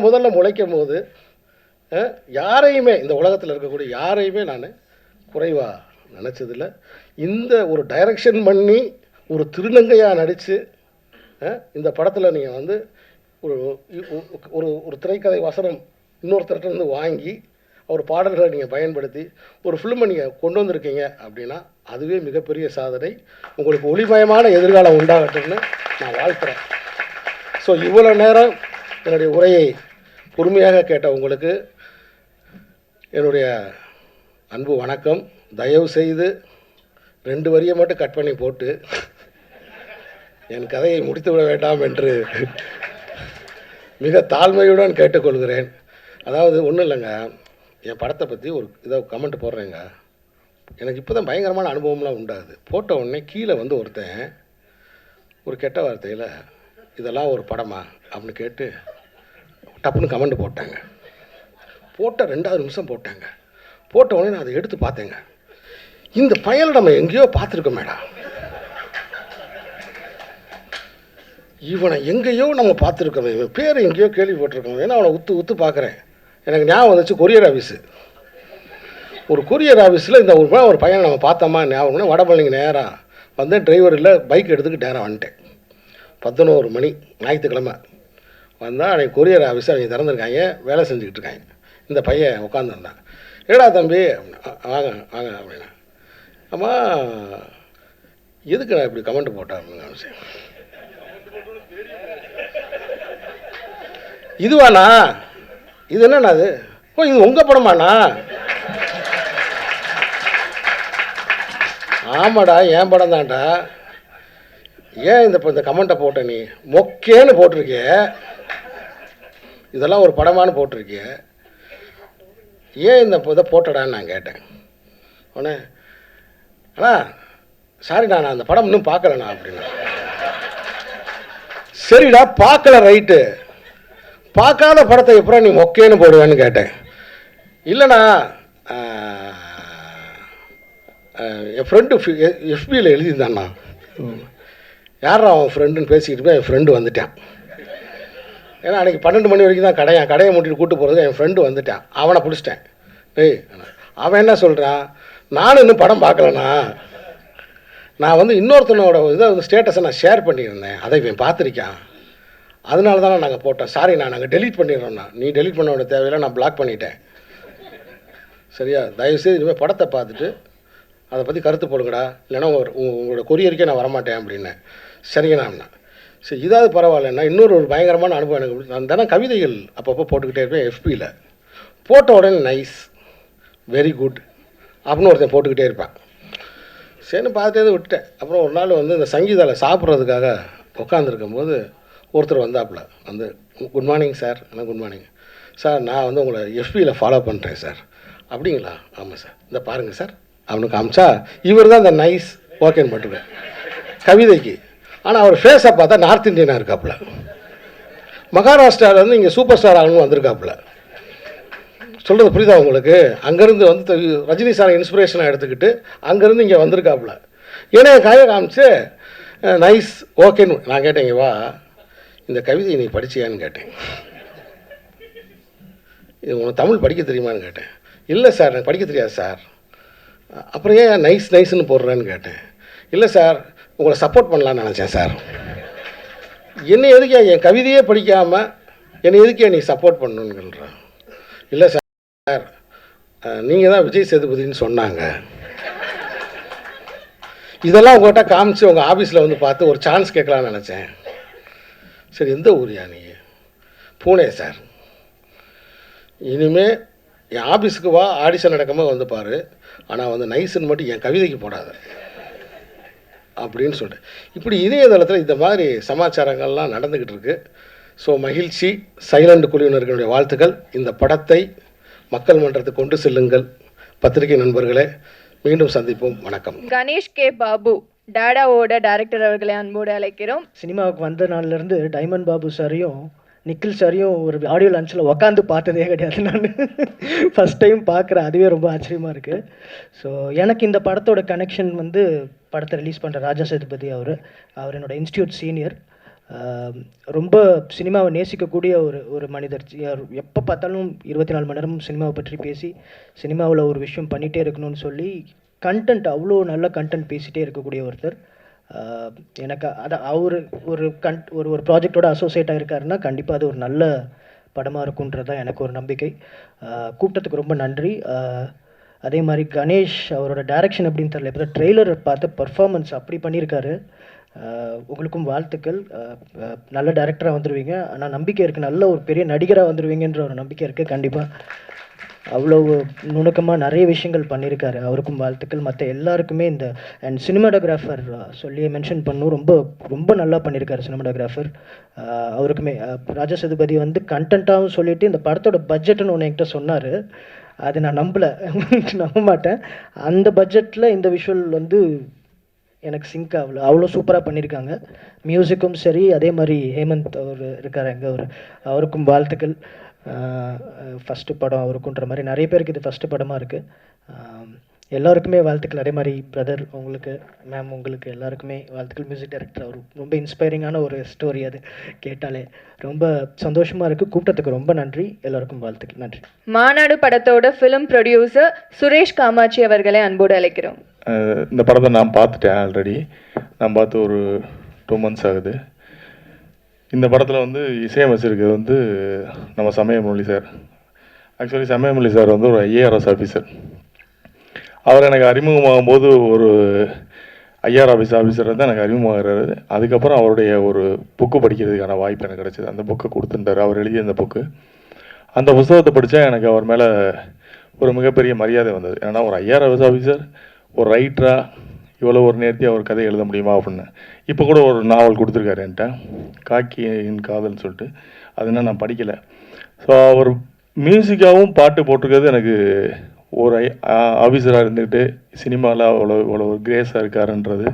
முதல்ல முளைக்கும் போது யாரையுமே இந்த உலகத்தில் இருக்கக்கூடிய யாரையுமே நான் குறைவாக நினச்சதில்லை. இந்த ஒரு டைரக்ஷன் பண்ணி ஒரு திருநங்கையாக நடித்து இந்த படத்தில் நீங்கள் வந்து ஒரு ஒரு ஒரு திரைக்கதை வசனம் இன்னொருத்தர்கிட்ட வாங்கி அவர் பாடல்களை நீங்கள் பயன்படுத்தி ஒரு ஃபிலிமை நீங்கள் கொண்டு வந்திருக்கீங்க அப்படின்னா அதுவே மிகப்பெரிய சாதனை. உங்களுக்கு ஒளிமயமான எதிர்காலம் உண்டாகட்டும்னு நான் வாழ்த்துறேன். ஸோ இவ்வளோ நேரம் என்னுடைய உரையை பொறுமையாக கேட்ட உங்களுக்கு என்னுடைய அன்பு வணக்கம். தயவு செய்து 2 வரியை மட்டும் கட் பண்ணி போட்டு என் கதையை முடித்து விட வேண்டாம் என்று மிக தாழ்மையுடன் கேட்டுக்கொள்கிறேன். அதாவது ஒன்றும் இல்லைங்க, என் படத்தை பற்றி ஒரு இதை கமெண்ட் போடுறேங்க. எனக்கு இப்போ தான் பயங்கரமான அனுபவம்லாம் உண்டாகுது. போட்ட உடனே கீழே வந்து ஒருத்தன் ஒரு கெட்ட வார்த்தையில் இதெல்லாம் ஒரு படமா அப்படின்னு கேட்டு டப்புன்னு கமெண்ட் போட்டாங்க. போட்ட 2வது நிமிஷம் போட்டாங்க. போட்ட உடனே நான் அதை எடுத்து பார்த்தேங்க. இந்த பயலை நம்ம எங்கேயோ பார்த்துருக்கோம் மேடம், இவனை எங்கேயோ நம்ம பார்த்துருக்கோம், இவன் பேர் எங்கேயோ கேள்விப்பட்டிருக்கோம். ஏன்னா அவனை உத்து பார்க்குறேன். எனக்கு ஞாபகம் வந்துச்சு கொரியர் ஆஃபீஸு. ஒரு கொரியர் ஆஃபீஸில் இந்த ஒரு பையனை நம்ம பார்த்தோமா ஞாபகம். வடபழனிக்கு நேராக வந்தேன். டிரைவர் இல்லை, பைக் எடுத்துக்கிட்டு நேராக வந்துட்டேன். 11 மணி ஞாயிற்றுக்கிழமை வந்தால் அன்றைக்கி கொரியர் ஆஃபீஸை அவங்க திறந்துருக்காங்க, வேலை செஞ்சுக்கிட்டு இருக்காங்க. இந்த பையன் உட்காந்துருந்தான். ஏடா தம்பி வாங்க வாங்க அப்படின்னா, அம்மா எதுக்கு நான் இப்படி கமெண்ட் போட்டேன் அப்படின்னு அவசியம். இதுவாண்ணா? இது என்னண்ணா அது? ஓ இது உங்கள் படமாண்ணா? ஆமாடா என் படம் தான்டா. ஏன் இந்த கமெண்ட்டை போட்ட நீ? மொக்கேன்னு போட்டிருக்கிய, இதெல்லாம் ஒரு படமானு போட்டிருக்கிய, ஏன் இதை போட்டடான்னு நான் கேட்டேன். உடனே அண்ணா சாரிண்ணா நான் அந்த படம் இன்னும் பார்க்கலண்ணா அப்படின்னா. சரிடா பார்க்கல ரைட்டு, பார்க்காத படத்தை எப்போ நீ மொக்கேன்னு போடுவேன்னு கேட்டேன். இல்லைண்ணா என் ஃப்ரெண்டு எஃபியில் எழுதியிருந்தாண்ணா. யாரா அவன் ஃப்ரெண்டுன்னு பேசிக்கிட்டு போய் என் ஃப்ரெண்டு வந்துட்டான். ஏன்னா அன்றைக்கி 12 மணி வரைக்கும் தான் கடையை மூட்டிட்டு கூப்பிட்டு போகிறதுக்கு என் ஃப்ரெண்டு வந்துட்டான். அவனை பிடிச்சிட்டேன். ஏய் அவன் என்ன சொல்கிறான், நானும் இன்னும் படம் பார்க்கலண்ணா, நான் வந்து இன்னொருத்தனோட இதை வந்து ஸ்டேட்டஸை நான் ஷேர் பண்ணியிருந்தேன், அதை இவன் பார்த்துருக்கான், அதனால தானே நாங்கள் போட்டோம், சாரிண்ணா நாங்கள் டெலீட் பண்ணிடுறோம்ண்ணா. நீ டெலீட் பண்ண வேண்டிய தேவையில்லை, நான் பிளாக் பண்ணிட்டேன். சரியா? தயவுசெய்து இனிமேல் படத்தை பார்த்துட்டு அதை பற்றி கருத்து போடுங்கடா, இல்லைன்னா உங்களோட கொரியருக்கே நான் வரமாட்டேன் அப்படின்னேன். சரிங்கண்ணா. சரி இதாவது பரவாயில்லண்ணா. இன்னொரு பயங்கரமான அனுபவம் எனக்கு. நான் தானே கவிதைகள் அப்பப்போ போட்டுக்கிட்டே இருப்பேன் எஃபியில். போட்ட உடனே நைஸ் வெரி குட் அப்படின்னு ஒருத்தன் போட்டுக்கிட்டே இருப்பேன். சரின்னு பார்த்துட்டே விட்டுட்டேன். அப்புறம் ஒரு நாள் வந்து இந்த சங்கீதாவில் சாப்பிட்றதுக்காக உட்காந்துருக்கும் போது ஒருத்தர் வந்தாப்புல வந்து, குட் மார்னிங் சார். ஆனால் குட் மார்னிங் சார், நான் வந்து உங்களை எஃபியில் ஃபாலோ பண்ணுறேன் சார். அப்படிங்களா? ஆமாம் சார், இந்த பாருங்கள் சார் அப்படின்னு காமிச்சா இவர் தான் இந்த நைஸ் ஓகேன்னு போட்டிருக்கேன் கவிதைக்கு. ஆனால் அவர் ஃபேஸை பார்த்தா நார்த் இந்தியனாக இருக்காப்புல, மகாராஷ்டிராவில் வந்து இங்கே சூப்பர் ஸ்டார் ஆகணும்னு வந்திருக்காப்புல. சொல்கிறது புரியுதா உங்களுக்கு? அங்கேருந்து வந்து ரஜினி சாரை இன்ஸ்பிரேஷனாக எடுத்துக்கிட்டு அங்கேருந்து இங்கே வந்திருக்காப்புல. ஏன்னா கையை காமிச்சு நைஸ் ஓகேன்னு. நான் கேட்டேன், இங்கே வா, இந்த கவிதையை நீ படிச்சியான்னு கேட்டேன். இது உனக்கு தமிழ் படிக்க தெரியுமான்னு கேட்டேன். இல்லை சார் எனக்கு படிக்க தெரியாது சார். அப்புறம் ஏன் நைஸ் நைஸ்ன்னு போடுறேன்னு கேட்டேன். இல்லை சார் உங்களை சப்போர்ட் பண்ணலான்னு நினச்சேன் சார். என்னை எதுக்கே என் கவிதையே படிக்காமல் என்னை எதுக்கே நீ சப்போர்ட் பண்ணணுங்கிறான். இல்லை சார் நீங்கள் தான் விஜய் சேதுபதினு சொன்னாங்க. இதெல்லாம் உங்கள்கிட்ட காமிச்சு உங்கள் ஆஃபீஸில் வந்து பார்த்து ஒரு சான்ஸ் கேட்கலான்னு நினச்சேன். சரி எந்த ஊரியா நீ? பூனே சார். இனிமேல் என் ஆஃபீஸுக்கு வா, ஆடிஷன் நடக்காமல் வந்து பாரு, ஆனால் வந்து நைஸுன்னு மட்டும் என் கவிதைக்கு போடாத அப்படின்னு சொல்லிட்டு இப்படி இணையதளத்தில் இந்த மாதிரி சமாச்சாரங்கள்லாம் நடந்துக்கிட்டு இருக்கு. ஸோ மகிழ்ச்சி. சைலண்ட் குழுவினர்களுடைய வாழ்த்துக்கள். இந்த படத்தை மக்கள் மன்றத்துக்கு கொண்டு செல்லுங்கள். பத்திரிகை நண்பர்களே, மீண்டும் சந்திப்போம். வணக்கம். கணேஷ் கே பாபு டாடாவோட டைரக்டர் அவர்களை அன்போடு அழைக்கிறோம். சினிமாவுக்கு வந்த நாள்லேருந்து டைமண்ட் பாபு சாரையும் நிக்கில் சாரையும் ஒரு ஆடியோ லான்ச்சில் உக்காந்து பார்த்ததே கிடையாது. நான் ஃபஸ்ட் டைம் பார்க்குறேன். அதுவே ரொம்ப ஆச்சரியமாக இருக்குது. ஸோ எனக்கு இந்த படத்தோட கனெக்ஷன் வந்து படத்தை ரிலீஸ் பண்ணுற ராஜா சேதுபதி அவர் என்னோட இன்ஸ்டியூட் சீனியர். ரொம்ப சினிமாவை நேசிக்கக்கூடிய ஒரு மனிதர். எப்போ பார்த்தாலும் 24 மணி நேரம் சினிமாவை பற்றி பேசி சினிமாவில் ஒரு விஷயம் பண்ணிகிட்டே இருக்கணும்னு சொல்லி கண்டென்ட் அவ்வளோ நல்ல கண்டென்ட் பேசிகிட்டே இருக்கக்கூடிய ஒருத்தர். எனக்கு அதை அவர் ஒரு ப்ராஜெக்டோட அசோசியேட் ஆகிருக்காருன்னா கண்டிப்பாக அது ஒரு நல்ல படமாக இருக்குன்றது தான் எனக்கு ஒரு நம்பிக்கை. கூப்பிட்டதுக்கு ரொம்ப நன்றி. அதே மாதிரி கணேஷ் அவரோட டைரக்ஷன் அப்படின்னு தெரியல, இப்போ ட்ரெய்லர் பார்த்து பர்ஃபார்மன்ஸ் அப்படி பண்ணியிருக்காரு. உங்களுக்கும் வாழ்த்துக்கள். நல்ல டைரக்டராக வந்துடுவீங்க. ஆனால் நம்பிக்கை இருக்குது, நல்ல ஒரு பெரிய நடிகராக வந்துடுவீங்கன்ற ஒரு நம்பிக்கை இருக்குது. கண்டிப்பாக அவ்வளோ நுணுக்கமாக நிறைய விஷயங்கள் பண்ணியிருக்காரு. அவருக்கும் வாழ்த்துக்கள். மற்ற எல்லாருக்குமே இந்த அண்ட் சினிமாட்டோகிராஃபர் சொல்லி மென்ஷன் பண்ணும், ரொம்ப ரொம்ப நல்லா பண்ணியிருக்காரு சினிமாட்டோகிராஃபர். அவருக்குமே ராஜா சேதுபதி வந்து கண்டென்ட்டாகவும் சொல்லிவிட்டு இந்த படத்தோட பட்ஜெட்டுன்னு ஒன்று என்கிட்ட சொன்னார். அது நான் நம்ப மாட்டேன். அந்த பட்ஜெட்டில் இந்த விஷுவல் வந்து எனக்கு சிங்க் ஆகல. அவ்வளோ சூப்பராக பண்ணியிருக்காங்க. மியூசிக்கும் சரி. அதே மாதிரி ஹேமந்த் அவர் இருக்கார் அங்கே, அவருக்கும் வாழ்த்துக்கள். ஃபஸ்ட்டு படம் அவருக்குன்ற மாதிரி நிறைய பேருக்கு இது ஃபஸ்ட்டு படமாக இருக்குது. எல்லாருக்குமே வாழ்த்துக்கள். அதே மாதிரி பிரதர் உங்களுக்கு, மேம் உங்களுக்கு எல்லாருக்குமே வாழ்த்துக்கள். மியூசிக் டைரக்டர் அவர் ரொம்ப இன்ஸ்பைரிங்கான ஒரு ஸ்டோரி, அது கேட்டாலே ரொம்ப சந்தோஷமாக இருக்குது. கூட்டத்துக்கு ரொம்ப நன்றி. எல்லாருக்கும் வாழ்த்துக்கள். நன்றி. மாநாடு படத்தோட ஃபிலிம் ப்ரொடியூசர் சுரேஷ் காமாட்சி அவர்களை அன்போடு அழைக்கிறோம். இந்த படத்தை நான் பார்த்துட்டேன் ஆல்ரெடி. நான் பார்த்து ஒரு 2 months ஆகுது. இந்த படத்தில் வந்து இசையமைச்சிருக்கிறது வந்து நம்ம சமயமொழி சார். ஆக்சுவலி சமயமொழி சார் வந்து ஒரு IARS ஆஃபீஸர். அவர் எனக்கு அறிமுகமாகும் போது ஒரு IARS ஆஃபீஸர் தான் எனக்கு அறிமுகமாகிறாரு. அதுக்கப்புறம் அவருடைய ஒரு புக்கு படிக்கிறதுக்கான வாய்ப்பு எனக்கு கிடச்சிது. அந்த புக்கை கொடுத்துட்டார். அவர் எழுதிய அந்த புக்கு, அந்த புத்தகத்தை படித்தா எனக்கு அவர் மேலே ஒரு மிகப்பெரிய மரியாதை வந்தது. ஏன்னா ஒரு IARS ஆஃபீஸர் ஒரு ரைட்டராக இவ்வளோ ஒரு நேர்த்தியாக ஒரு கதை எழுத முடியுமா அப்படின்னு. இப்போ கூட ஒரு நாவல் கொடுத்துருக்காரு என்கிட்ட, காக்கியின் காதல்னு சொல்லிட்டு. அதுனா நான் படிக்கலை. ஸோ அவர் மியூசிக்காகவும் பாட்டு போட்டிருக்கிறது எனக்கு ஒரு ஆஃபீஸராக இருந்துக்கிட்டு சினிமாவில் இவ்வளோ ஒரு கிரேஸாக இருக்காருன்றது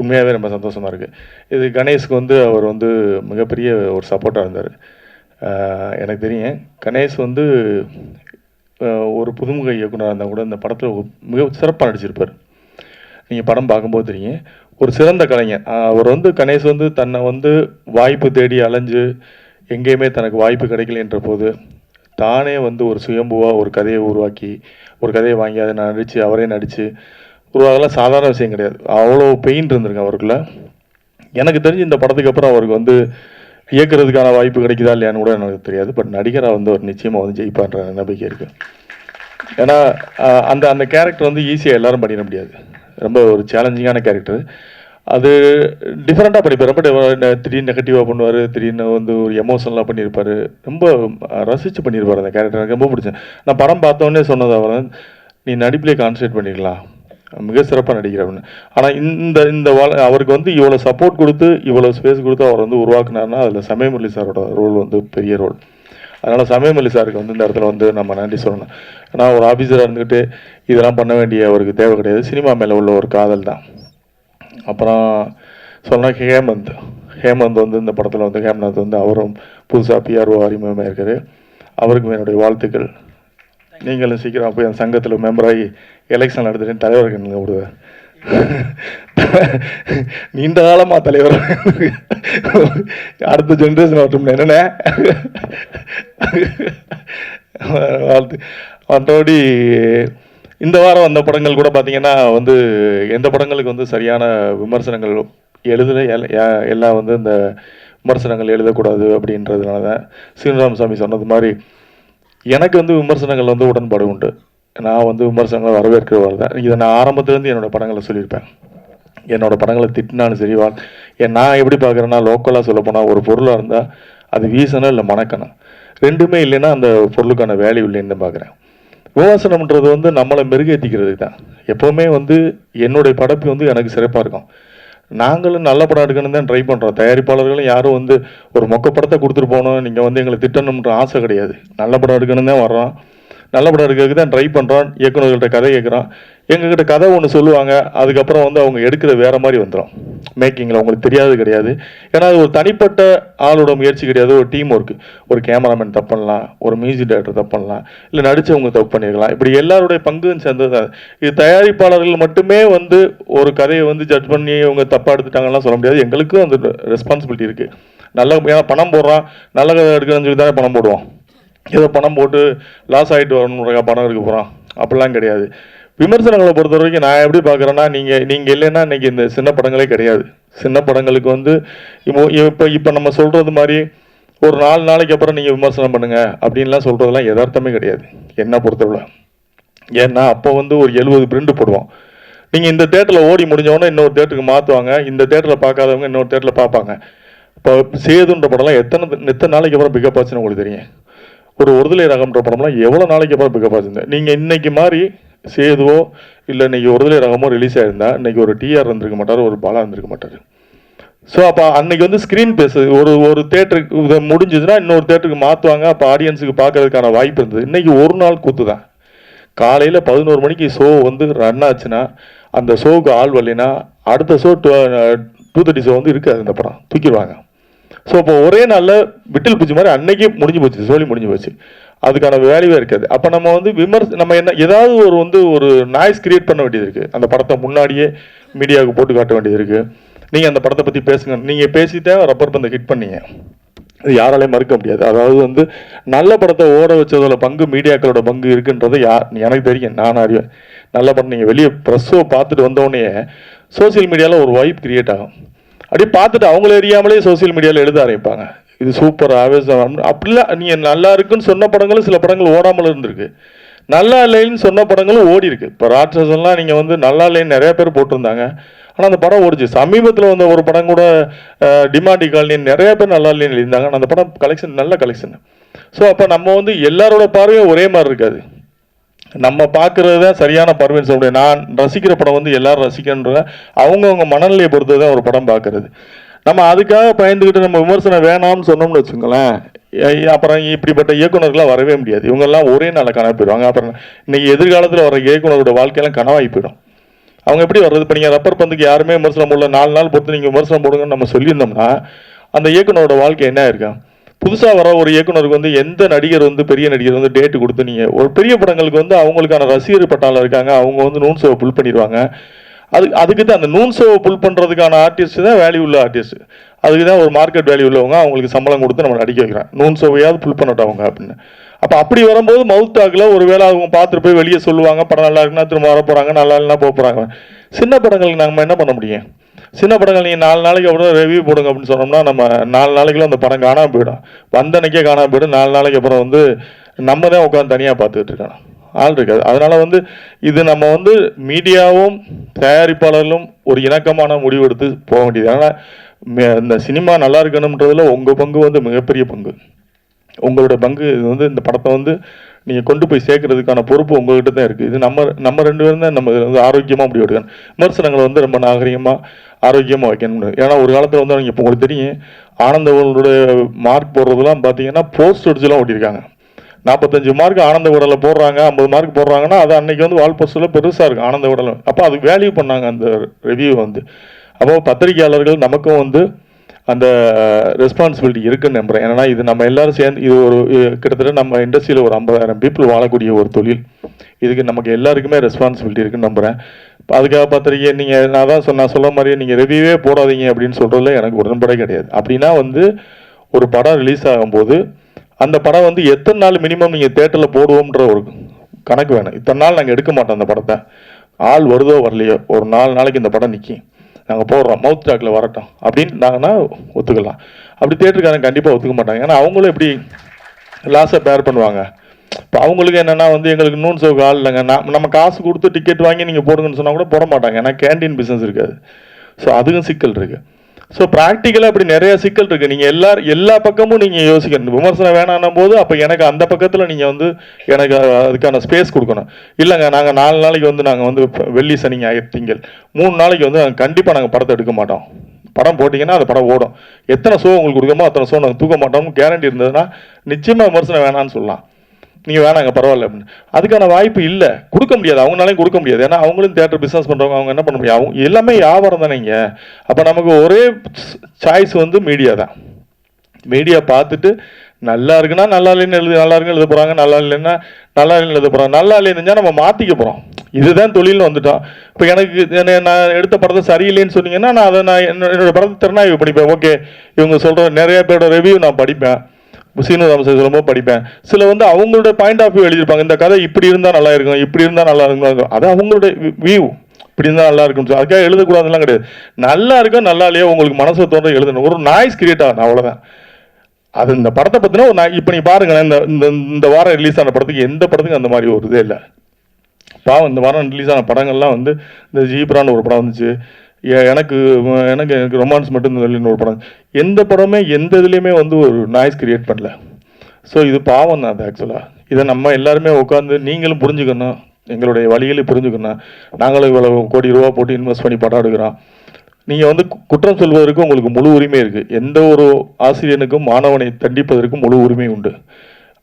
உண்மையாகவே ரொம்ப சந்தோஷமாக இருக்குது. இது கணேஷ்க்கு வந்து அவர் வந்து மிகப்பெரிய ஒரு சப்போர்ட்டாக இருந்தார். எனக்கு தெரியும் கணேஷ் வந்து ஒரு புதுமுக இயக்குனராக இருந்தால் கூட இந்த படத்தில் மிக சிறப்பாக நடிச்சிருப்பார். நீங்கள் படம் பார்க்கும்போது தெரியும், ஒரு சிறந்த கலைஞர். அவர் வந்து கணேஷ் வந்து தன்னை வந்து வாய்ப்பு தேடி அலைஞ்சு எங்கேயுமே தனக்கு வாய்ப்பு கிடைக்கலன்ற போது தானே வந்து ஒரு சுயம்புவாக ஒரு கதையை உருவாக்கி ஒரு கதையை வாங்கி அதை நடித்து அவரே நடித்து உருவாகலாம் சாதாரண விஷயம் கிடையாது. அவ்வளோ பெயின் இருந்திருக்கு அவருக்குள்ள. எனக்கு தெரிஞ்சு இந்த படத்துக்கு அப்புறம் அவருக்கு வந்து இயக்குறதுக்கான வாய்ப்பு கிடைக்குதா இல்லையான்னு கூட எனக்கு தெரியாது. பட் நடிகராக வந்து அவர் நிச்சயமாக வந்து ஜெயிப்பான்ற நம்பிக்கை இருக்குது. ஏன்னா அந்த அந்த கேரக்டர் வந்து ஈஸியாக எல்லாரும் பண்ணிட முடியாது. ரொம்ப ஒரு சேலஞ்சிங்கான கேரக்டர். அது டிஃப்ரெண்ட்டாக பண்ணிப்பார். ரொம்ப திடீர்னு நெகட்டிவாக பண்ணுவார், திடீர்னு வந்து ஒரு எமோஷனலாக பண்ணியிருப்பார். ரொம்ப ரசித்து பண்ணியிருப்பார் அந்த கேரக்டர். எனக்கு ரொம்ப பிடிச்சேன். நான் படம் பார்த்தோன்னே சொன்னது அவர், நீ நடிப்பிலே கான்சன்ட்ரேட் பண்ணிக்கலாம், மிக சிறப்பாக நடிக்கிற அப்படின்னு. ஆனால் இந்த அவருக்கு வந்து இவ்வளோ சப்போர்ட் கொடுத்து இவ்வளோ ஸ்பேஸ் கொடுத்து அவர் வந்து உருவாக்குனாருன்னா அதில் சமயமுரளி சாரோட ரோல் வந்து பெரிய ரோல். அதனால் சமயமுரளி சாருக்கு வந்து இந்த இடத்துல வந்து நம்ம நன்றி சொல்லணும். ஏன்னா ஒரு ஆஃபீஸராக இருந்துக்கிட்டு இதெல்லாம் பண்ண வேண்டிய அவருக்கு தேவை கிடையாது. சினிமா மேலே உள்ள ஒரு காதல் தான். அப்புறம் சொன்னால் ஹேமந்த் வந்து இந்த படத்தில் வந்து ஹேம்நாத் வந்து அவரும் புதுசாக PRO அறிமுகமாக இருக்காரு. அவருக்கும் என்னுடைய வாழ்த்துக்கள். நீங்களும் சீக்கிரம் போய் அந்த சங்கத்தில் மெம்பராகி எலெக்ஷன் நடத்துகிட்டு தலைவருக்கு நீங்கள் விடுவேன். நீண்ட காலமாக தலைவர், அடுத்த ஜென்ரேஷன் வரட்டும் என்னென்ன வாழ்த்து. மற்றபடி இந்த வாரம் வந்த படங்கள் கூட பார்த்தீங்கன்னா வந்து எந்த படங்களுக்கு வந்து சரியான விமர்சனங்கள் எல்லாம் வந்து இந்த விமர்சனங்கள் எழுதக்கூடாது அப்படின்றதுனால தான் சீனிராமசாமி சொன்னது மாதிரி எனக்கு வந்து விமர்சனங்கள் வந்து உடன்பாடு உண்டு. நான் வந்து விமர்சனங்களை வரவேற்கிறவர் தான். இதை நான் ஆரம்பத்துலேருந்து என்னோடய படங்களை சொல்லியிருப்பேன். என்னோடய படங்களை திட்டினாலும் சரி, நான் எப்படி பார்க்குறேன்னா லோக்கலாக சொல்ல போனால் ஒரு பொருளாக இருந்தால் அது வீசணும் இல்லை மணக்கணும், ரெண்டுமே இல்லைன்னா அந்த பொருளுக்கான வேல்யூ இல்லைன்னு தான் பார்க்குறேன். விமர்சனம்ன்றது வந்து நம்மளை மெருகேற்றிக்கிறது தான். எப்போவுமே வந்து என்னுடைய படைப்பு வந்து எனக்கு சிறப்பாக இருக்கும். நாங்களும் நல்ல படம் எடுக்கணும்னு தான் ட்ரை பண்ணுறோம். தயாரிப்பாளர்களும் யாரும் வந்து ஒரு மொக்க படத்தை கொடுத்துட்டு போகணும், நீங்கள் வந்து எங்களை திட்டணுன்ற ஆசை கிடையாது. நல்ல படம் எடுக்கணும் தான் வர்றோம். நல்ல படம் எடுக்கிறதுக்கு தான் ட்ரை பண்ணுறோம். இயக்குநர்கள்ட்ட கதை கேட்குறோம். எங்ககிட்ட கதை ஒன்று சொல்லுவாங்க, அதுக்கப்புறம் வந்து அவங்க எடுக்கிற வேறு மாதிரி வந்துடும். மேக்கிங்கில் உங்களுக்கு தெரியாது கிடையாது. ஏன்னா அது ஒரு தனிப்பட்ட ஆளோட முயற்சி கிடையாது, ஒரு டீம் ஒர்க்கு. ஒரு கேமராமேன் தப்பு பண்ணலாம், ஒரு மியூசிக் டைரக்டர் தப்பு பண்ணலாம், இல்லை நடித்தவங்க தப்பு பண்ணியிருக்கலாம். இப்படி எல்லாருடைய பங்கும் சேர்ந்தது தான். இது தயாரிப்பாளர்கள் மட்டுமே வந்து ஒரு கதையை வந்து ஜட்ஜ் பண்ணி இவங்க தப்பாக எடுத்துட்டாங்கலாம் சொல்ல முடியாது. எங்களுக்கும் அந்த ரெஸ்பான்சிபிலிட்டி இருக்குது. ஏன்னா பணம் போடுறான், நல்ல கதை எடுக்கணும்னு சொல்லி தானே பணம் போடுவோம். ஏதோ பணம் போட்டு லாஸ் ஆகிட்டு வரணுன்றக்கா பணம் எடுக்க போகிறோம், அப்படிலாம் கிடையாது. விமர்சனங்களை பொறுத்த வரைக்கும் நான் எப்படி பார்க்குறேன்னா, நீங்கள் இல்லைன்னா இன்றைக்கி இந்த சின்ன படங்களே கிடையாது. சின்ன படங்களுக்கு வந்து இப்போ நம்ம சொல்கிறது மாதிரி ஒரு 4 நாளைக்கு அப்புறம் நீங்கள் விமர்சனம் பண்ணுங்கள் அப்படின்லாம் சொல்கிறதுலாம் யதார்த்தமே கிடையாது என்னை பொறுத்தவரை. ஏன்னா அப்போ வந்து ஒரு 70 பிரிண்ட் போடுவோம். நீங்கள் இந்த தேட்டரில் ஓடி முடிஞ்சவொன்னே இன்னொரு தேட்டருக்கு மாற்றுவாங்க. இந்த தேட்டரில் பார்க்காதவங்க இன்னொரு தேட்டரில் பார்ப்பாங்க. இப்போ சேதுன்ற படம்லாம் எத்தனை நாளைக்கு அப்புறம் பிக்கப் ஆச்சுன்னு உங்களுக்கு தெரியும். ஒரு ஒருதலை ரகம்ன்ற படம்லாம் எவ்வளோ நாளைக்கு அப்புறம் பிக்கப் ஆச்சுங்க. நீங்கள் இன்னைக்கு மாதிரி சேதுவோ இல்லை இன்னைக்கு ஒருதலை ரகமோ ரிலீஸ் ஆகிருந்தா இன்னைக்கு ஒரு டிஆர் இருந்திருக்க மாட்டார், ஒரு பாலா இருந்திருக்க மாட்டார். ஸோ அப்போ அன்னைக்கு வந்து ஸ்க்ரீன் பேஸு ஒரு தேட்டருக்கு இதை முடிஞ்சதுன்னா இன்னொரு தேட்டருக்கு மாற்றுவாங்க. அப்போ ஆடியன்ஸுக்கு பார்க்கறதுக்கான வாய்ப்பு இருந்தது. இன்றைக்கி ஒரு நாள் கூத்து தான். காலையில் 11 மணிக்கு ஷோ வந்து ரன் ஆச்சுன்னா அந்த ஷோவுக்கு ஆள் வரலைன்னா அடுத்த ஷோ 2:30 ஷோ வந்து இருக்காது, அந்த படம் தூக்கிடுவாங்க. ஸோ இப்போ ஒரே நாளில் விட்டில் பூச்சி மாதிரி அன்னைக்கு முடிஞ்சு போச்சு, சோழி முடிஞ்சு போச்சு. அதுக்கான வேல்யூவே இருக்காது. அப்போ நம்ம வந்து நம்ம என்ன ஏதாவது ஒரு நாய்ஸ் கிரியேட் பண்ண வேண்டியது இருக்குது. அந்த படத்தை முன்னாடியே மீடியாவுக்கு போட்டு காட்ட வேண்டியது இருக்குது. நீங்கள் அந்த படத்தை பற்றி பேசுங்க. நீங்கள் பேசிட்டே ரப்பர் பந்தை ஹிட் பண்ணீங்க, அது யாராலையும் மறுக்க முடியாது. அதாவது வந்து நல்ல படத்தை ஓட வச்சதோட பங்கு மீடியாக்களோட பங்கு இருக்குன்றது எனக்கு தெரியும், நான் அறிவேன். நல்ல படம் நீங்கள் வெளியே ப்ரெஸ்ஸோ பார்த்துட்டு வந்தோடனே சோசியல் மீடியாவில் ஒரு வைப் கிரியேட் ஆகும். அப்படி பார்த்துட்டு அவங்கள அறியாமலே சோசியல் மீடியாவில் எழுத ஆரம்பிப்பாங்க, இது சூப்பர் ஆவேசம் அப்படிலாம். நீங்கள் நல்லா இருக்குன்னு சொன்ன படங்களும் சில படங்கள் ஓடாமல் இருந்திருக்கு, நல்லா இல்லைன்னு சொன்ன படங்களும் ஓடி இருக்கு. இப்போ ராட்சசன்லாம் நீங்கள் வந்து நல்லா இல்லைன்னு நிறைய பேர் போட்டிருந்தாங்க, ஆனால் அந்த படம் ஓடிச்சு. சமீபத்தில் வந்த ஒரு படம் கூட டிமாண்டி காலனின்னு நிறைய பேர் நல்லா இல்லைன்னு எழுதியிருந்தாங்க, ஆனால் அந்த படம் கலெக்ஷன் நல்ல கலெக்ஷன். ஸோ அப்போ நம்ம வந்து எல்லாரோட பார்வையும் ஒரே மாதிரி இருக்காது. நம்ம பார்க்குறது தான் சரியான பார்வைன்னு சொல்ல முடியாது. நான் ரசிக்கிற படம் வந்து எல்லாரும் ரசிக்கன்ற அவங்கவுங்க மனநிலையை பொறுத்து தான் ஒரு படம் பார்க்குறது. நம்ம அதுக்காக பயந்துக்கிட்டு நம்ம விமர்சனம் வேணாம்னு சொன்னோம்னு வச்சுக்கோங்களேன், அப்புறம் இப்படிப்பட்ட இயக்குநர்கள்லாம் வரவே முடியாது. இவங்கெல்லாம் ஒரே நாளில் கனவு போயிடுவாங்க. அப்புறம் இன்னைக்கு எதிர்காலத்தில் வர இயக்குனரோட வாழ்க்கையெல்லாம் கனவாகி போயிடும். அவங்க எப்படி வர்றது? இப்போ நீங்கள் ரப்பர் பந்துக்கு யாருமே விமர்சனம் போடல, 4 நாள் பொறுத்து நீங்கள் விமர்சனம் போடுங்கன்னு நம்ம சொல்லியிருந்தோம்னா அந்த இயக்குனரோட வாழ்க்கை என்ன இருக்கா? புதுசாக வர ஒரு இயக்குனருக்கு வந்து எந்த நடிகர் வந்து பெரிய நடிகர் வந்து டேட்டு கொடுத்து நீங்கள் ஒரு பெரிய படங்களுக்கு வந்து அவங்களுக்கான ரசிகர் பட்டாளம் இருக்காங்க, அவங்க வந்து நூன் ஷோவை புல் பண்ணிடுவாங்க. அதுக்கு தான் அந்த நூன் ஷோவை புல் பண்ணுறதுக்கான ஆர்டிஸ்ட் தான் வேல்யூ உள்ள ஆர்டிஸ்ட். அதுக்கு தான் ஒரு மார்க்கெட் வேல்யூ உள்ளவங்க, அவங்களுக்கு சம்பளம் கொடுத்து நம்ம நடிக்க வைக்கிறோம், நூன் ஷோவையாவது புல் பண்ணட்டும் அவங்க அப்படின்னு. அப்போ அப்படி வரும்போது மவுத் டாக்கில் ஒரு வேளை அவங்க பார்த்துட்டு போய் வெளியே சொல்லுவாங்க, படம் நல்லா இருக்குன்னா திரும்ப வர போகிறாங்க, நல்லா இல்லைன்னா போக போகிறாங்க. சின்ன படங்களுக்கு நம்ம என்ன பண்ண முடியும்? சின்ன படங்கள் நீங்கள் 4 நாளைக்கு அப்புறம் ரிவ்யூ போடுங்க அப்படின்னு சொன்னோம்னா நம்ம 4 நாளைக்குள்ள அந்த படம் காணாமல் போயிடும், வந்தனைக்கே காணாமல் போயிடும். 4 நாளைக்கு அப்புறம் வந்து நம்ம தான் உட்காந்து தனியாக பார்த்துக்கிட்டு இருக்கோம், ஆள் இருக்காது. அதனால் வந்து இது நம்ம வந்து மீடியாவும் தயாரிப்பாளர்களும் ஒரு இணக்கமான முடிவு எடுத்து போக வேண்டியது. ஆனால் இந்த சினிமா நல்லா இருக்கணுன்றதுல உங்கள் பங்கு வந்து மிகப்பெரிய பங்கு. உங்களோட பங்கு வந்து இந்த படத்தை வந்து நீங்கள் கொண்டு போய் சேர்க்கறதுக்கான பொறுப்பு உங்கள்கிட்ட தான் இருக்குது. இது நம்ம 2 பேரும் தான் நம்ம வந்து ஆரோக்கியமாக முடிவு எடுக்கணும். விமர்சனங்களை வந்து ரொம்ப நாகரிகமாக ஆரோக்கியமாக வைக்கணும். ஏன்னா ஒரு காலத்தில் வந்து அவங்க இப்போ உங்களுக்கு தெரியும், ஆனந்தவர்களுடைய மார்க் போடுறதுலாம் பார்த்தீங்கன்னா போஸ்ட் அடிச்சுலாம் ஓட்டியிருக்காங்க. 45 மார்க் ஆனந்த விடலில் போடுறாங்க, 50 மார்க் போடுறாங்கன்னா அது அன்னைக்கு வந்து வால் போஸ்டில் பெருசாக இருக்கும் ஆனந்த விடல். அப்போ அது வேல்யூ பண்ணாங்க அந்த ரிவ்யூ வந்து. அப்போ பத்திரிகையாளர்கள் நமக்கும் வந்து அந்த ரெஸ்பான்சிபிலிட்டி இருக்குன்னு நம்புகிறேன். ஏன்னா இது நம்ம எல்லாரும் சேர்ந்து இது ஒரு கிட்டத்தட்ட நம்ம இண்டஸ்ட்ரியில் ஒரு 50,000 பீப்புள் வாழக்கூடிய ஒரு தொழில். இதுக்கு நமக்கு எல்லாருக்குமே ரெஸ்பான்சிபிலிட்டி இருக்குன்னு நம்புகிறேன். அதுக்காக பத்திரிக்கை நீங்கள் நான் சொல்ல மாதிரியே நீங்கள் ரிவ்யூவே போடாதீங்க அப்படின்னு சொல்கிறதுல எனக்கு உடன்படே கிடையாது. அப்படின்னா வந்து ஒரு படம் ரிலீஸ் ஆகும்போது அந்த படம் வந்து எத்தனை நாள் மினிமம் நீங்கள் தேட்டரில் போடுவோம்ன்ற ஒரு கணக்கு வேணும். இத்தனை நாள் நாங்கள் எடுக்க மாட்டோம் அந்த படத்தை, ஆள் வருதோ வரலையோ ஒரு 4 நாளைக்கு இந்த படம் நிற்கும், நாங்கள் போடுறோம், மவுத் டாக்கில் வரட்டும் அப்படின்னு நாங்கன்னா ஒத்துக்கலாம். அப்படி தேட்டருக்காரங்க கண்டிப்பாக ஒத்துக்க மாட்டாங்க. ஏன்னா அவங்களும் எப்படி லாஸை பேர் பண்ணுவாங்க. இப்போ அவங்களுக்கு என்னென்னா வந்து எங்களுக்கு நூன் ஷோக்கு ஆள் இல்லைங்க, நம்ம காசு கொடுத்து டிக்கெட் வாங்கி நீங்கள் போடுங்கன்னு சொன்னால் கூட போட மாட்டாங்க, ஏன்னா கேண்டீன் பிஸ்னஸ் இருக்காது. ஸோ அதுவும் சிக்கல் இருக்குது. ஸோ ப்ராக்டிக்கலாக அப்படி நிறைய சிக்கல் இருக்குது. நீங்கள் எல்லா பக்கமும் நீங்கள் யோசிக்கணும். விமர்சனம் வேணான்னும் போது அப்போ எனக்கு அந்த பக்கத்தில் நீங்கள் வந்து எனக்கு அதுக்கான ஸ்பேஸ் கொடுக்கணும். இல்லைங்க நாங்கள் 4 நாளைக்கு வந்து நாங்கள் வந்து வெள்ளி சனி ஞாயிறு திங்கள் 3 நாளைக்கு வந்து நாங்கள் கண்டிப்பாக நாங்கள் படத்தை எடுக்க மாட்டோம். படம் போட்டிங்கன்னா அந்த படம் ஓடும். எத்தனை ஷோ உங்களுக்கு கொடுக்கமோ அத்தனை ஷோ நாங்கள் தூக்க மாட்டோம்னு கேரண்டி இருந்ததுன்னா நிச்சயமாக விமர்சனம் வேணான்னு சொல்லலாம். நீங்கள் வேணாங்க பரவாயில்ல அப்படின்னு. அதுக்கான வாய்ப்பு இல்லை, கொடுக்க முடியாது, அவங்களாலையும் கொடுக்க முடியாது. ஏன்னா அவங்களும் தேட்டர் பிஸ்னஸ் பண்ணுறவங்க, அவங்க என்ன பண்ண முடியும், அவங்க எல்லாமே வியாபாரம் தானேங்க. அப்போ நமக்கு ஒரே சாய்ஸ் வந்து மீடியா தான். மீடியா பார்த்துட்டு நல்லா இருக்குன்னா நல்லா இல்லைன்னு நல்லா இருக்குன்னு எழுத போகிறாங்க, நல்லா இல்லைன்னா நல்லா இல்லைன்னு எழுத போகிறாங்க. நல்லா இல்லைன்னு நம்ம மாற்றிக்க போகிறோம். இதுதான் தொழில்னு வந்துட்டோம். இப்போ எனக்கு நான் எடுத்த படத்தை சரியில்லைன்னு சொன்னீங்கன்னா நான் அதை என்னோட படத்தை திறனாய்வு படிப்பேன். ஓகே இவங்க சொல்கிற நிறைய பேரோட ரிவ்யூ நான் படிப்பேன், சீனு ராமசாமி சொல்லும்போது படிப்பேன். சில வந்து அவங்களோட பாயிண்ட் ஆஃப் வியூ எழுதியிருப்பாங்க, இந்த கதை இப்படி இருந்தால் நல்லா இருக்கும், இப்படி இருந்தால் நல்லா இருக்கும், அது அவங்களோட வியூ, இப்படி இருந்தால் நல்லா இருக்கும். அதுக்காக எழுதக்கூடாதுலாம் கிடையாது. நல்லா இருக்கோ நல்லா இல்லையோ உங்களுக்கு மனசை தோன்ற எழுதணும். ஒரு நாய்ஸ் கிரியேட் ஆகணும், அவ்வளோதான். அது இந்த படத்தை பற்றினா ஒரு இப்போ நீ பாருங்களேன், இந்த வாரம் ரிலீஸ் ஆன படத்துக்கு எந்த படத்துக்கும் அந்த மாதிரி ஒரு இதே இல்லை. பாவம் இந்த வாரம் ரிலீஸ் ஆன படங்கள்லாம் வந்து இந்த ஜீப்ரான்னு ஒரு படம் வந்துச்சு, எனக்கு எனக்கு எனக்கு ரொமான்ஸ் மட்டும் ஒரு படம், எந்த படமே எந்த இதுலேயுமே வந்து ஒரு நாய்ஸ் கிரியேட் பண்ணல. ஸோ இது பாவம் தான் அது ஆக்சுவலாக. இதை நம்ம எல்லாருமே உட்காந்து நீங்களும் புரிஞ்சுக்கணும், எங்களுடைய வழிகளை புரிஞ்சுக்கணும். நாங்களும் இவ்வளோ கோடி ரூபா போட்டு இன்வெஸ்ட் பண்ணி படம் எடுக்கிறோம். நீங்கள் வந்து குற்றம் சொல்வதற்கு உங்களுக்கு முழு உரிமை இருக்குது. எந்த ஒரு ஆசிரியனுக்கும் மாணவனை தண்டிப்பதற்கும் முழு உரிமை உண்டு.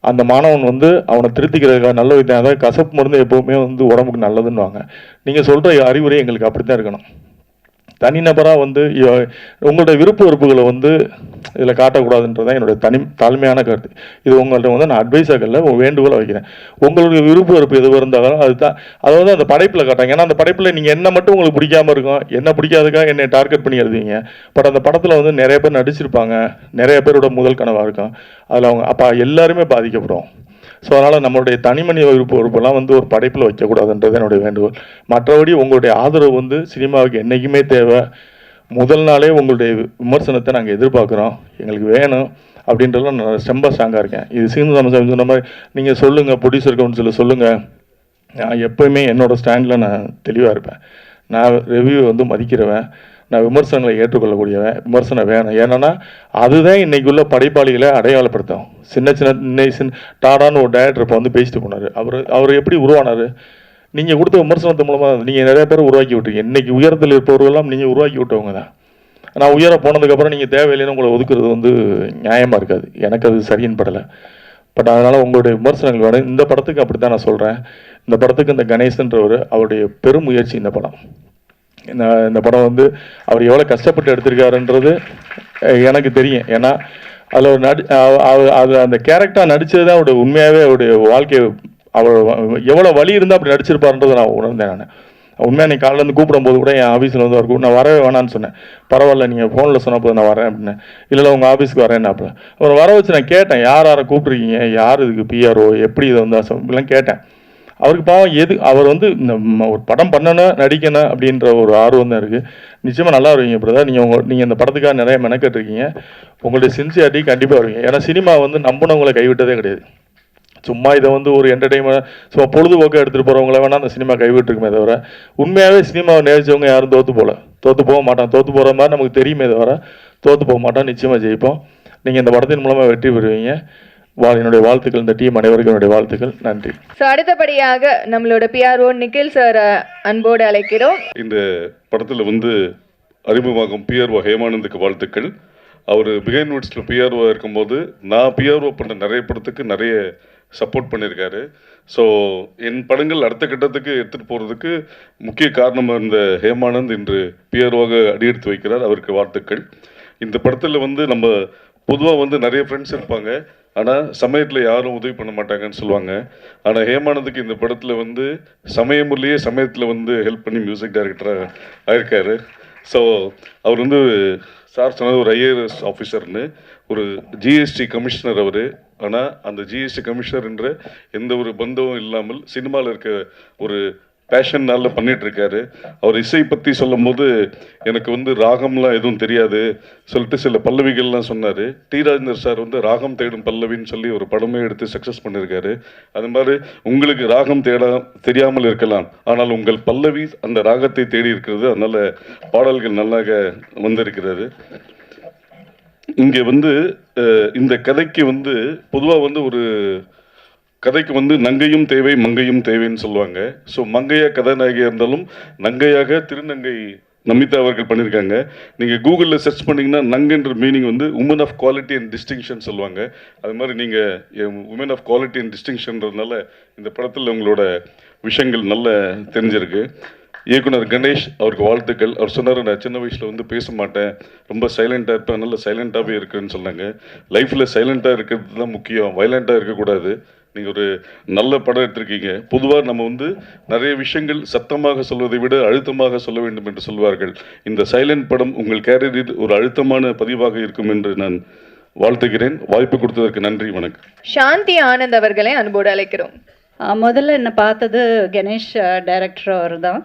அந்த மாணவன் வந்து அவனை திருத்திக்கிறதுக்காக நல்ல விதம், அதாவது கசப்பு மருந்து எப்போவுமே வந்து உடம்புக்கு நல்லதுன்னுவாங்க. நீங்கள் சொல்கிற அறிவுரை எங்களுக்கு அப்படி தான் இருக்கணும். தனிநபராக வந்து உங்களுடைய விருப்ப வெறுப்புகளை வந்து இதில் காட்டக்கூடாதுன்றது தான் என்னுடைய தாழ்மையான கருத்து. இது உங்கள்கிட்ட வந்து நான் அட்வைஸாக வேண்டுகோளை வைக்கிறேன். உங்களுடைய விருப்ப வெறுப்பு எதுவாக இருந்தாலும் அதுதான் அதை வந்து அந்த படைப்பில் காட்டாங்க. ஏன்னா அந்த படைப்பில் நீங்கள் என்ன மட்டும் உங்களுக்கு பிடிக்காமல் இருக்கும், என்ன பிடிக்காதுக்காக என்னை டார்கெட் பண்ணி எழுதுவீங்க. பட் அந்த படத்தில் வந்து நிறைய பேர் நடிச்சிருப்பாங்க, நிறைய பேரோட முதல் கனவாக இருக்கும். அதில் அவங்க அப்போ எல்லாருமே பாதிக்கப்படும். ஸோ அதனால் நம்மளுடைய தனிமனித விருப்பெல்லாம் வந்து ஒரு படைப்பில் வைக்கக்கூடாதுன்றது என்னுடைய வேண்டுகோள். மற்றபடி உங்களுடைய ஆதரவு வந்து சினிமாவுக்கு என்றைக்குமே தேவை. முதல் நாளே உங்களுடைய விமர்சனத்தை நாங்கள் எதிர்பார்க்குறோம், எங்களுக்கு வேணும் அப்படின்றதுலாம் நான் ரொம்ப ஸ்ட்ராங்காக இருக்கேன். இது சீனு ராமசாமி சொன்ன மாதிரி நீங்கள் சொல்லுங்கள், ப்ரொடியூசர் கவுன்சிலில் சொல்லுங்கள், நான் எப்போயுமே என்னோடய ஸ்டாண்டில் நான் தெளிவாக இருப்பேன். நான் ரிவ்யூ வந்து மதிக்கிறவன், நான் விமர்சனங்களை ஏற்றுக்கொள்ளக்கூடியவன். விமர்சனம் வேணும், ஏன்னா அதுதான் இன்றைக்குள்ள படைப்பாளிகளை அடையாளப்படுத்தும். சின்ன டாடான்னு ஒரு டைரக்டர் இப்போ வந்து பேசிட்டு போனார். அவர் எப்படி உருவானார்? நீங்கள் கொடுத்த விமர்சனத்து மூலமாக நீங்கள் நிறைய பேர் உருவாக்கி விட்டுருங்க. இன்றைக்கி உயரத்தில் இருப்பவர்களெல்லாம் நீங்கள் உருவாக்கி விட்டவங்க தான். நான் உயர போனதுக்கப்புறம் நீங்கள் தேவையில்லைன்னு உங்களை ஒதுக்குறது வந்து நியாயமாக இருக்காது. எனக்கு அது சரின்னு படலை. பட் அதனால் உங்களுடைய விமர்சனங்கள் வேணும். இந்த படத்துக்கு அப்படி தான் நான் சொல்கிறேன். இந்த படத்துக்கு இந்த கணேசன்றவர் அவருடைய பெரும் முயற்சி. இந்த படம் வந்து அவர் எவ்வளோ கஷ்டப்பட்டு எடுத்திருக்காருன்றது எனக்கு தெரியும். ஏன்னா அதில் ஒரு அந்த கேரக்டராக நடித்தது தான் அவருடைய உண்மையாகவே அவருடைய வாழ்க்கையை அவர் எவ்வளோ வலி இருந்தால் அப்படி நடிச்சிருப்பாருன்றதை நான் உணர்ந்தேன். நான் உண்மையாக நீ காலையிலேருந்து கூப்பிடும்போது கூட என் ஆஃபீஸில் வந்து அவர் நான் வரவே வேணான்னு சொன்னேன். பரவாயில்ல நீங்கள் ஃபோனில் சொன்ன போது நான் வரேன் அப்படின்னு. இல்லை உங்கள் ஆஃபீஸ்க்கு வரேன்னு அப்போ அவர் வர வச்சு நான் கேட்டேன், யாரை கூப்பிட்ருக்கீங்க, யார் இதுக்கு பிஆர்ஓ, எப்படி இதை வந்து இப்படிலாம் கேட்டேன். அவருக்கு பாவம் அவர் வந்து இந்த ஒரு படம் பண்ணணும், நடிக்கணும் அப்படின்ற ஒரு ஆர்வம் தான் இருக்குது. நிச்சயமாக நல்லா வருவீங்க பிரதர். நீங்கள் இந்த படத்துக்காக நிறைய மெனக்கட்டுருக்கீங்க. உங்களுடைய சின்சியாரிட்டி கண்டிப்பாக வருவீங்க. ஏன்னா சினிமா வந்து நம்பினவங்களை கைவிட்டதே கிடையாது. சும்மா இதை வந்து ஒரு என்டர்டெயின்மெண்ட் சும்மா பொழுதுபோக்காக எடுத்துகிட்டு போகிறவங்கள வேணால் அந்த சினிமா கைவிட்டுருக்குமே தவிர உண்மையாகவே சினிமாவை நேசிச்சவங்க யாரும் தோற்று போக மாட்டான். தோற்று போகிற மாதிரி நமக்கு தெரியுமே தவிர தோற்று போக மாட்டோம். நிச்சயமாக ஜெயிப்போம். நீங்கள் இந்த படத்தின் மூலமாக வெற்றி பெறுவீங்க. என்னுடைய வாழ்த்துக்கள். இந்த டீம் அனைவருக்கும் என்னுடைய வாழ்த்துக்கள். நன்றி. ஸோ அடுத்தபடியாக நம்மளோட பிஆர்ஓ நிக்கில் சார் அன்போடு அழைக்கிறோம். இந்த படத்தில் வந்து அறிமுகமாகும் பிஆர்ஓ ஹேமானந்துக்கு வாழ்த்துக்கள். அவர் பிகைன் வுட்ஸில் பிஆர்ஓ இருக்கும்போது நான் பிஆர்ஓ பண்ண நிறைய படத்துக்கு நிறைய சப்போர்ட் பண்ணியிருக்காரு. ஸோ என் படங்கள் அடுத்த கட்டத்துக்கு எடுத்துகிட்டு போகிறதுக்கு முக்கிய காரணமாக இருந்த ஹேமானந்த் இன்று பிஆர்ஓவாக அடியெடுத்து வைக்கிறார். அவருக்கு வாழ்த்துக்கள். இந்த படத்தில் வந்து நம்ம பொதுவாக வந்து நிறைய ஃப்ரெண்ட்ஸ் இருப்பாங்க, ஆனால் சமயத்தில் யாரும் உதவி பண்ண மாட்டாங்கன்னு சொல்லுவாங்க. ஆனால் ஹேமானந்துக்கு இந்த படத்தில் வந்து சமயத்தில் வந்து ஹெல்ப் பண்ணி மியூசிக் டைரக்டராக ஆயிருக்காரு. ஸோ அவர் வந்து சார் சொன்னது ஒரு ஐஏஎஸ் ஆஃபீஸர்னு, ஒரு ஜிஎஸ்டி கமிஷனர் அவர். ஆனால் அந்த ஜிஎஸ்டி கமிஷனர் என்ற எந்த ஒரு பந்தமும் இல்லாமல் சினிமாவில் இருக்க ஒரு பேஷன்னால பண்ணிட்டு இருக்காரு. அவர் இசை பற்றி சொல்லும் போது எனக்கு வந்து ராகம்லாம் எதுவும் தெரியாது சொல்லிட்டு சில பல்லவிகள்லாம் சொன்னார். டி ராஜேந்தர் சார் வந்து ராகம் தேடும் பல்லவின்னு சொல்லி ஒரு படமே எடுத்து சக்ஸஸ் பண்ணியிருக்காரு. அது மாதிரி உங்களுக்கு ராகம் தெரியாமல் இருக்கலாம், ஆனால் உங்கள் பல்லவி அந்த ராகத்தை தேடி இருக்கிறது. அதனால பாடல்கள் நல்லாக வந்திருக்கிறது. இங்கே வந்து இந்த கதைக்கு வந்து பொதுவாக வந்து ஒரு கதைக்கு வந்து நங்கையும் தேவை மங்கையும் தேவைன்னு சொல்லுவாங்க. ஸோ மங்கையாக கதாநாயகியாக இருந்தாலும் நங்கையாக திருநங்கை நமிதா அவர்கள் பண்ணியிருக்காங்க. நீங்கள் கூகுளில் சர்ச் பண்ணிங்கன்னா நங்குன்ற மீனிங் வந்து woman of quality and distinction சொல்லுவாங்க. அது மாதிரி நீங்கள் உமன் ஆஃப் குவாலிட்டி அண்ட் டிஸ்டிங்ஷன்றதுனால இந்த படத்தில் உங்களோட விஷயங்கள் நல்ல தெரிஞ்சிருக்கு. இயக்குனர் கணேஷ் அவருக்கு வாழ்த்துக்கள். அவர் சொன்னார், நான் சின்ன வயசில் வந்து பேச மாட்டேன், ரொம்ப சைலண்ட்டாக இருப்பேன், நல்ல சைலண்ட்டாகவே இருக்குன்னு சொன்னாங்க. லைஃப்பில் சைலண்ட்டாக இருக்கிறது தான் முக்கியம், வைலண்ட்டாக இருக்கக்கூடாது. நீங்கள் ஒரு நல்ல படம் எடுத்திருக்கீங்க. பொதுவாக நம்ம வந்து நிறைய விஷயங்கள் சத்தமாக சொல்வதை விட அழுத்தமாக சொல்ல வேண்டும் என்று சொல்வார்கள். இந்த சைலண்ட் படம் உங்கள் கேரியரில் ஒரு அழுத்தமான பதிவாக இருக்கும் என்று நான் வாழ்த்துகிறேன். வாய்ப்பு கொடுத்ததற்கு நன்றி, வணக்கம். சாந்தி ஆனந்த் அவர்களை அன்போடு அழைக்கிறோம். முதல்ல என்னை பார்த்தது கணேஷ் டைரக்டர் அவர் தான்.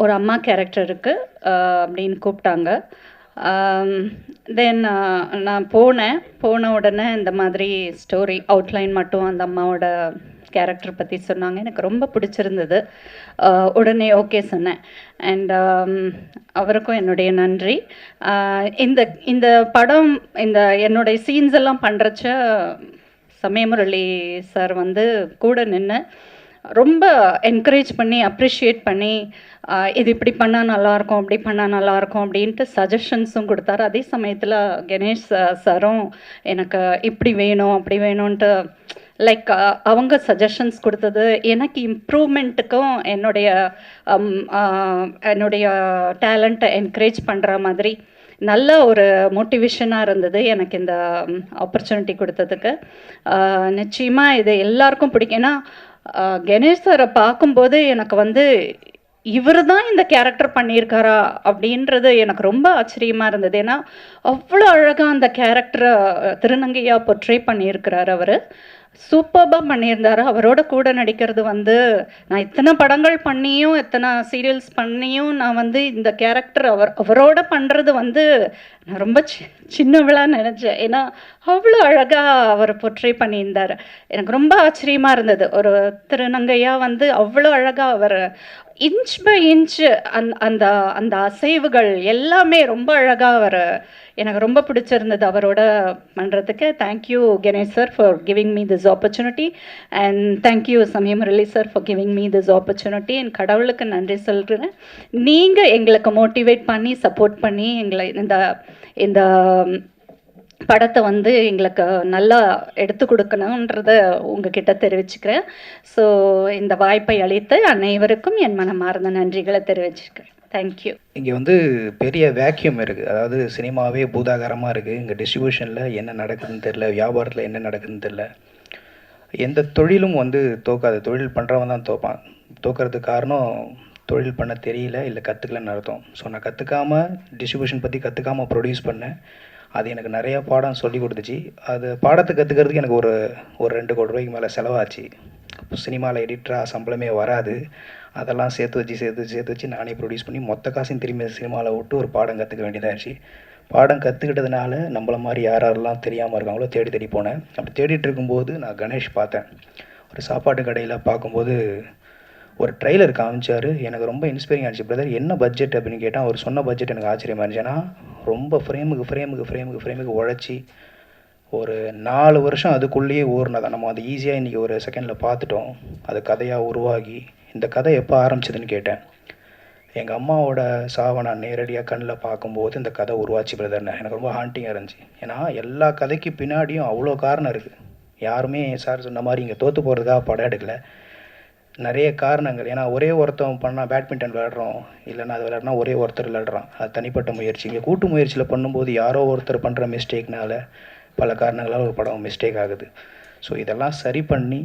ஒரு அம்மா கேரக்டர் இருக்குது அப்படின்னு கூப்பிட்டாங்க. தென் நான் போன உடனே இந்த மாதிரி ஸ்டோரி அவுட்லைன் மட்டும் அந்த அம்மாவோட கேரக்டர் பற்றி சொன்னாங்க. எனக்கு ரொம்ப பிடிச்சிருந்தது. உடனே ஓகே சொன்னேன். அண்ட் அவருக்கும் என்னுடைய நன்றி. இந்த படம் என்னுடைய சீன்ஸ் எல்லாம் பண்ணுறச்ச சமயமுரளி சார் வந்து கூட நின்று ரொம்ப என்கரேஜ் பண்ணி அப்ரிஷியேட் பண்ணி இது இப்படி பண்ணால் நல்லாயிருக்கும், அப்படி பண்ணால் நல்லாயிருக்கும் அப்படின்ட்டு சஜஷன்ஸும் கொடுத்தாரு. அதே சமயத்தில் கணேஷ் சாரும் எனக்கு இப்படி வேணும் அப்படி வேணும்ன்ட்டு லைக் அவங்க சஜஷன்ஸ் கொடுத்தது எனக்கு இம்ப்ரூவ்மெண்ட்டுக்கும் என்னுடைய டேலண்ட்டை என்கரேஜ் பண்ணுற மாதிரி நல்ல ஒரு மோட்டிவேஷனாக இருந்தது எனக்கு இந்த ஆப்பர்ச்சுனிட்டி கொடுத்ததுக்கு. நிச்சயமாக இது எல்லாருக்கும் பிடிக்கும். ஏன்னா கணேஷ் சாரை பார்க்கும்போது எனக்கு வந்து இவர் தான் இந்த கேரக்டர் பண்ணியிருக்காரா அப்படின்றது எனக்கு ரொம்ப ஆச்சரியமாக இருந்தது. ஏன்னா அவ்வளோ அழகாக அந்த கேரக்டரை திருநங்கையாக பொர்ட்ரே பண்ணியிருக்கிறார். அவர் சூப்பர்பாக பண்ணியிருந்தார். அவரோட கூட நடிக்கிறது வந்து நான் இத்தனை படங்கள் பண்ணியும் எத்தனை சீரியல்ஸ் பண்ணியும் நான் வந்து இந்த கேரக்டர் அவரோட பண்ணுறது வந்து நான் ரொம்ப சின்னவளாக நினச்சேன். ஏன்னா அவ்வளோ அழகாக அவர் பொர்ட்ரே பண்ணியிருந்தார். எனக்கு ரொம்ப ஆச்சரியமாக இருந்தது. ஒரு திருநங்கையாக வந்து அவ்வளோ அழகாக அவர் இன்ச் பை இன்ச் அந்த அந்த அசைவுகள் எல்லாமே ரொம்ப அழகாக அவர் எனக்கு ரொம்ப பிடிச்சிருந்தது அவரோட பண்ணுறதுக்கு. Thank you Ganesh sir for giving me this opportunity and thank you Samayamurali sir for giving me this opportunity. என் கடவுளுக்கு நன்றி சொல்கிறேன். நீங்கள் எங்களுக்கு மோட்டிவேட் பண்ணி சப்போர்ட் பண்ணி எங்களை இந்த படத்தை வந்து எங்களுக்கு நல்லா எடுத்து கொடுக்கணுன்றத உங்ககிட்ட தெரிவிச்சுக்கிறேன். ஸோ இந்த வாய்ப்பை அளித்து அனைவருக்கும் என் மனமார்ந்த நன்றிகளை தெரிவிச்சுக்கிறேன். தேங்க்யூ. இங்கே வந்து பெரிய வேக்யூம் இருக்குது. அதாவது சினிமாவே பூதாகாரமாக இருக்குது. இங்கே டிஸ்ட்ரிபியூஷனில் என்ன நடக்குதுன்னு தெரில, வியாபாரத்தில் என்ன நடக்குதுன்னு தெரில. எந்த தொழிலும் வந்து தோக்காது. தொழில் பண்ணுறவன் தான் தோப்பான். தோக்கிறதுக்கு காரணம் தொழில் பண்ண தெரியல, இல்லை கற்றுக்கலன்னு அர்த்தம். ஸோ நான் கற்றுக்காமல் டிஸ்ட்ரிபியூஷன் பற்றி கற்றுக்காமல் ப்ரொடியூஸ் பண்ணேன். அது எனக்கு நிறையா பாடம் சொல்லி கொடுத்துச்சு. அது பாடத்தை கற்றுக்கிறதுக்கு எனக்கு ஒரு 2 கோடி ரூபாய்க்கு மேலே செலவாச்சு. சினிமாவில் எடிட்டராக சம்பளமே வராது. அதெல்லாம் சேர்த்து வச்சு நானே ப்ரொடியூஸ் பண்ணி மொத்த காசையும் திரும்பி சினிமாவில் விட்டு ஒரு பாடம் கற்றுக்க வேண்டியதாகிடுச்சு. பாடம் கற்றுக்கிட்டதுனால நம்மள மாதிரி யாரெல்லாம் தெரியாமல் இருக்காங்களோ தேடி போனேன். அப்படி தேடிட்டு இருக்கும்போது நான் கணேஷ் பார்த்தேன். ஒரு சாப்பாட்டு கடையில் பார்க்கும்போது ஒரு ட்ரெய்லர் காமிச்சார். எனக்கு ரொம்ப இன்ஸ்பைரிங் ஆச்சு. பிரதர் என்ன பட்ஜெட் அப்படின்னு கேட்டால் அவர் சொன்ன பட்ஜெட் எனக்கு ஆச்சரியமாக இருந்துச்சு. ஏன்னா ரொம்ப ஃப்ரேமுக்கு உழைச்சி ஒரு 4 வருஷம் அதுக்குள்ளேயே ஓடுனதான். நம்ம அது ஈஸியாக இன்றைக்கி ஒரு செகண்டில் பார்த்துட்டோம். அது கதையாக உருவாகி இந்த கதை எப்போ ஆரம்பிச்சதுன்னு கேட்டேன். எங்கள் அம்மாவோட சாவை நான் நேரடியாக கண்ணில் பார்க்கும்போது இந்த கதை உருவாச்சு பிரதர்னு. எனக்கு ரொம்ப ஹாண்டிங்காக இருந்துச்சு. ஏன்னா எல்லா கதைக்கு பின்னாடியும் அவ்வளோ காரணம் இருக்குது. யாருமே சார் சொன்ன மாதிரி இங்கே தோற்று போகிறதுக்காக படம் எடுக்கலை. நிறைய காரணங்கள். ஏன்னா ஒரே ஒருத்தன் பண்ணால் பேட்மிண்டன் விளையாடுறோம், இல்லைன்னா அது விளையாடுனா ஒரே ஒருத்தர் விளையாடுறான். அது தனிப்பட்ட முயற்சி. இங்கே கூட்டு முயற்சியில் பண்ணும்போது யாரோ ஒருத்தர் பண்ணுற மிஸ்டேக்னால பல காரணங்களால் ஒரு படம் மிஸ்டேக் ஆகுது. ஸோ இதெல்லாம் சரி பண்ணி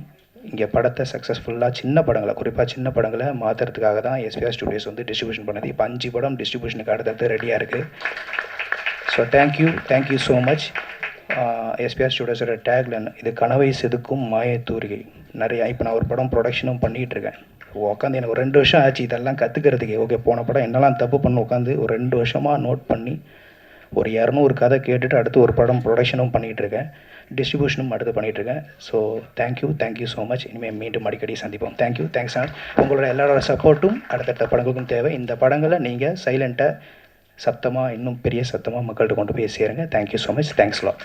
இங்கே படத்தை சக்ஸஸ்ஃபுல்லாக குறிப்பாக சின்ன படங்களை மாற்றுறதுக்காக தான் எஸ்பிஆர் ஸ்டுடியோஸ் வந்து டிஸ்ட்ரிபியூஷன் பண்ணது. இப்போ 5 படம் டிஸ்ட்ரிபியூஷனுக்கு அடுத்தது ரெடியாக இருக்குது. So thank you so much. SPR ஸ்டுடியோஸோட டேக்லைன் இது கனவை செதுக்கும் மாயத்தூரிகை. நிறையா இப்போ நான் ஒரு படம் ப்ரொடக்ஷனும் பண்ணிகிட்ருக்கேன். உட்காந்து எனக்கு ஒரு 2 வருஷம் ஆச்சு இதெல்லாம் கற்றுக்கிறதுக்கு. ஓகே, போன படம் என்னெல்லாம் தப்பு பண்ண உட்காந்து ஒரு 2 வருஷமாக நோட் பண்ணி ஒரு 200 கதை கேட்டுட்டு அடுத்து ஒரு படம் ப்ரொடக்ஷனும் பண்ணிகிட்ருக்கேன், டிஸ்ட்ரிபியூஷனும் அடுத்து பண்ணிகிட்ருக்கேன். So thank you so much. இனிமேல் மீண்டும் அடிக்கடி சந்திப்போம். Thanks sir. உங்களோட எல்லாரோட சப்போர்ட்டும் அடுத்தடுத்த படங்களுக்கும் தேவை. இந்த படங்களை நீங்கள் சைலண்ட்டாக சத்தமாக இன்னும் பெரிய சத்தமாக மக்கள்கிட்ட கொண்டு போய் சேருங்க. Thank you so much. Thanks lot.